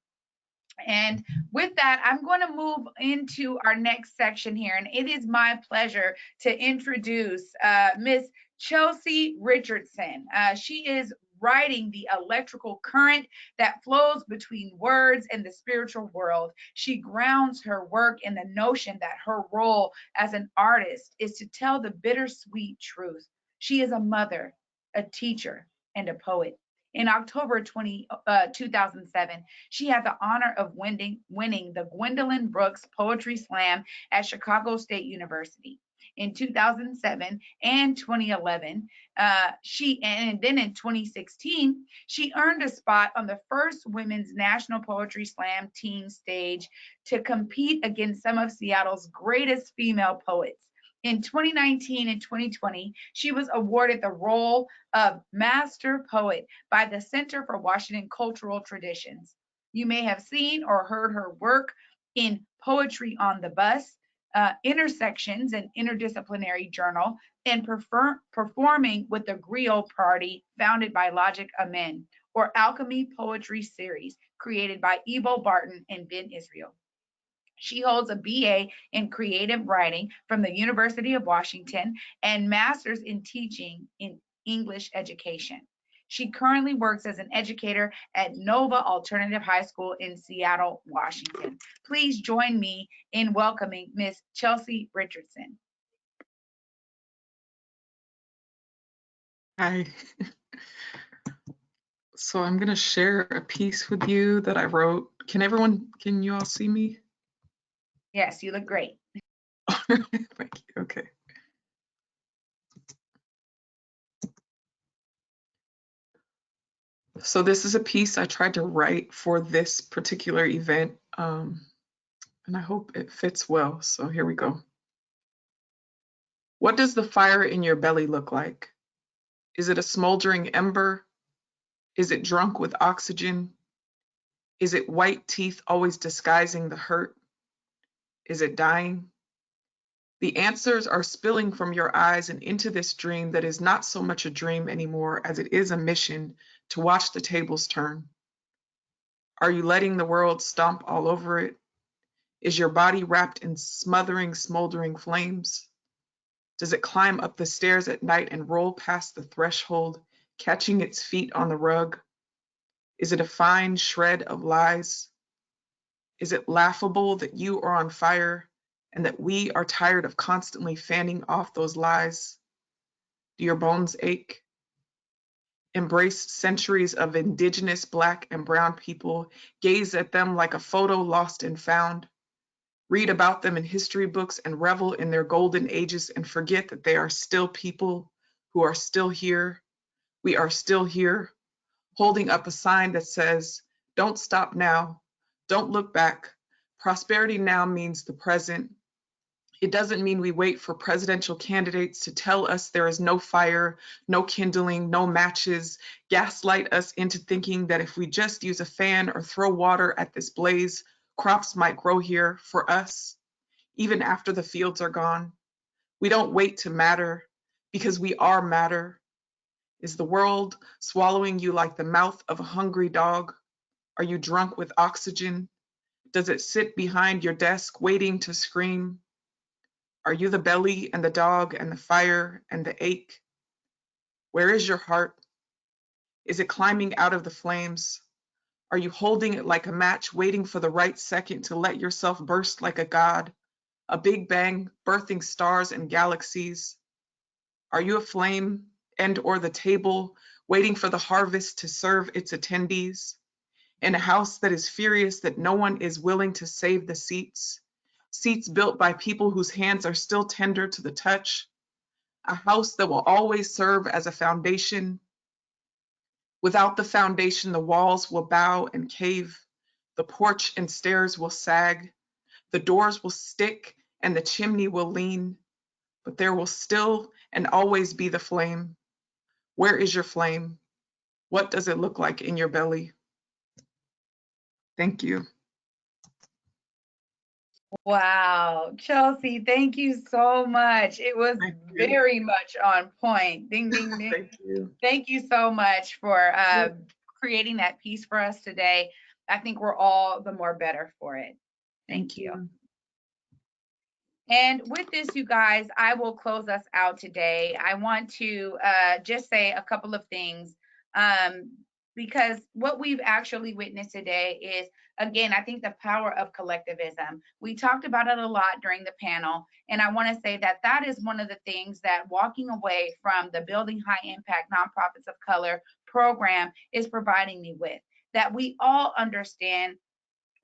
And with that, I'm going to move into our next section here. And it is my pleasure to introduce Miss Chelsea Richardson. She is writing the electrical current that flows between words and the spiritual world. She grounds her work in the notion that her role as an artist is to tell the bittersweet truth. She is a mother, a teacher, and a poet. In October 2007, she had the honor of winning the Gwendolyn Brooks Poetry Slam at Chicago State University. In 2007 and 2011, and then in 2016, she earned a spot on the first Women's National Poetry Slam team stage to compete against some of Seattle's greatest female poets. In 2019 and 2020, she was awarded the role of Master Poet by the Center for Washington Cultural Traditions. You may have seen or heard her work in Poetry on the Bus, Intersections, an Interdisciplinary Journal, and performing with the Griot Party, founded by Logic Amen, or Alchemy Poetry Series, created by Ivo Barton and Ben Israel. She holds a BA in creative writing from the University of Washington and master's in teaching in English education. She currently works as an educator at Nova Alternative High School in Seattle, Washington. Please join me in welcoming Miss Chelsea Richardson. Hi. So I'm going to share a piece with you that I wrote. Can you all see me? Yes, you look great. Thank you. Okay. So this is a piece I tried to write for this particular event, and I hope it fits well. So here we go. What does the fire in your belly look like? Is it a smoldering ember? Is it drunk with oxygen? Is it white teeth always disguising the hurt? Is it dying? The answers are spilling from your eyes and into this dream that is not so much a dream anymore as it is a mission to watch the tables turn. Are you letting the world stomp all over it? Is your body wrapped in smothering, smoldering flames? Does it climb up the stairs at night and roll past the threshold, catching its feet on the rug? Is it a fine shred of lies? Is it laughable that you are on fire and that we are tired of constantly fanning off those lies? Do your bones ache? Embrace centuries of indigenous Black and brown people, gaze at them like a photo lost and found, read about them in history books and revel in their golden ages and forget that they are still people who are still here. We are still here, holding up a sign that says, "Don't stop now, don't look back. Prosperity now means the present." It doesn't mean we wait for presidential candidates to tell us there is no fire, no kindling, no matches, gaslight us into thinking that if we just use a fan or throw water at this blaze, crops might grow here for us, even after the fields are gone. We don't wait to matter because we are matter. Is the world swallowing you like the mouth of a hungry dog? Are you drunk with oxygen? Does it sit behind your desk waiting to scream? Are you the belly and the dog and the fire and the ache? Where is your heart? Is it climbing out of the flames? Are you holding it like a match, waiting for the right second to let yourself burst like a god, a big bang birthing stars and galaxies? Are you a flame and or the table, waiting for the harvest to serve its attendees? In a house that is furious that no one is willing to save the seats? Seats built by people whose hands are still tender to the touch, a house that will always serve as a foundation. Without the foundation, the walls will bow and cave, the porch and stairs will sag, the doors will stick and the chimney will lean, but there will still and always be the flame. Where is your flame? What does it look like in your belly? Thank you. Wow, Chelsea, thank you so much. It was very much on point. Ding, ding, ding. Thank you. Thank you so much for creating that piece for us today. I think we're all the more better for it. Thank you. And with this, you guys, I will close us out today. I want to just say a couple of things because what we've actually witnessed today is, again, I think the power of collectivism. We talked about it a lot during the panel, and I want to say that that is one of the things that walking away from the Building High Impact Nonprofits of Color program is providing me with, that we all understand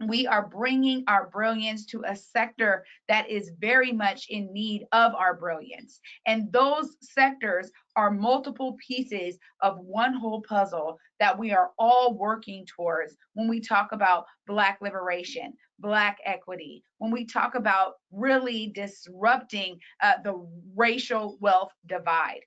we are bringing our brilliance to a sector that is very much in need of our brilliance. And those sectors are multiple pieces of one whole puzzle that we are all working towards when we talk about Black liberation, Black equity, when we talk about really disrupting the racial wealth divide.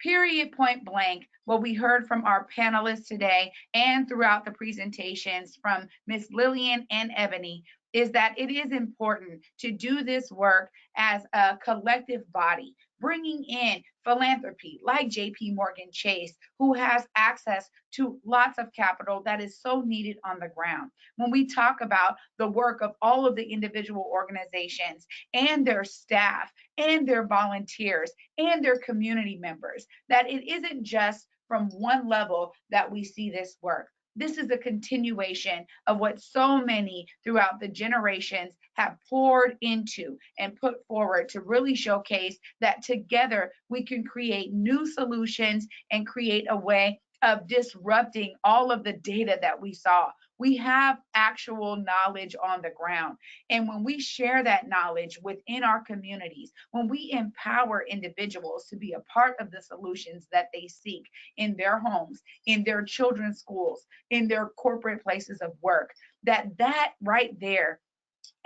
Period, point blank, what we heard from our panelists today and throughout the presentations from Ms. Lillian and Ebony is that it is important to do this work as a collective body, bringing in philanthropy like JP Morgan Chase, who has access to lots of capital that is so needed on the ground. When we talk about the work of all of the individual organizations and their staff and their volunteers and their community members, that it isn't just from one level that we see this work. This is a continuation of what so many throughout the generations have poured into and put forward to really showcase that together we can create new solutions and create a way of disrupting all of the data that we saw. We have actual knowledge on the ground. And when we share that knowledge within our communities, when we empower individuals to be a part of the solutions that they seek in their homes, in their children's schools, in their corporate places of work, that right there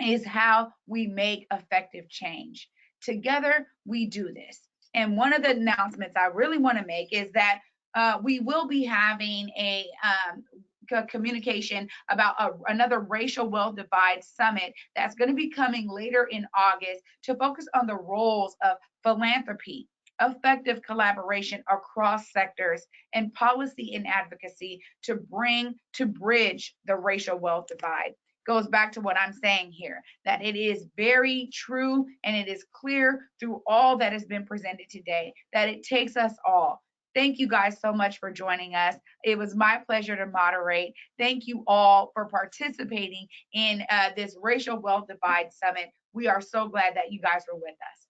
is how we make effective change. Together, we do this. And one of the announcements I really want to make is that we will be having a communication about another racial wealth divide summit that's going to be coming later in August to focus on the roles of philanthropy, effective collaboration across sectors, and policy and advocacy to bridge the racial wealth divide. Goes back to what I'm saying here, that it is very true and it is clear through all that has been presented today that it takes us all. Thank you guys so much for joining us. It was my pleasure to moderate. Thank you all for participating in this Racial Wealth Divide Summit. We are so glad that you guys were with us.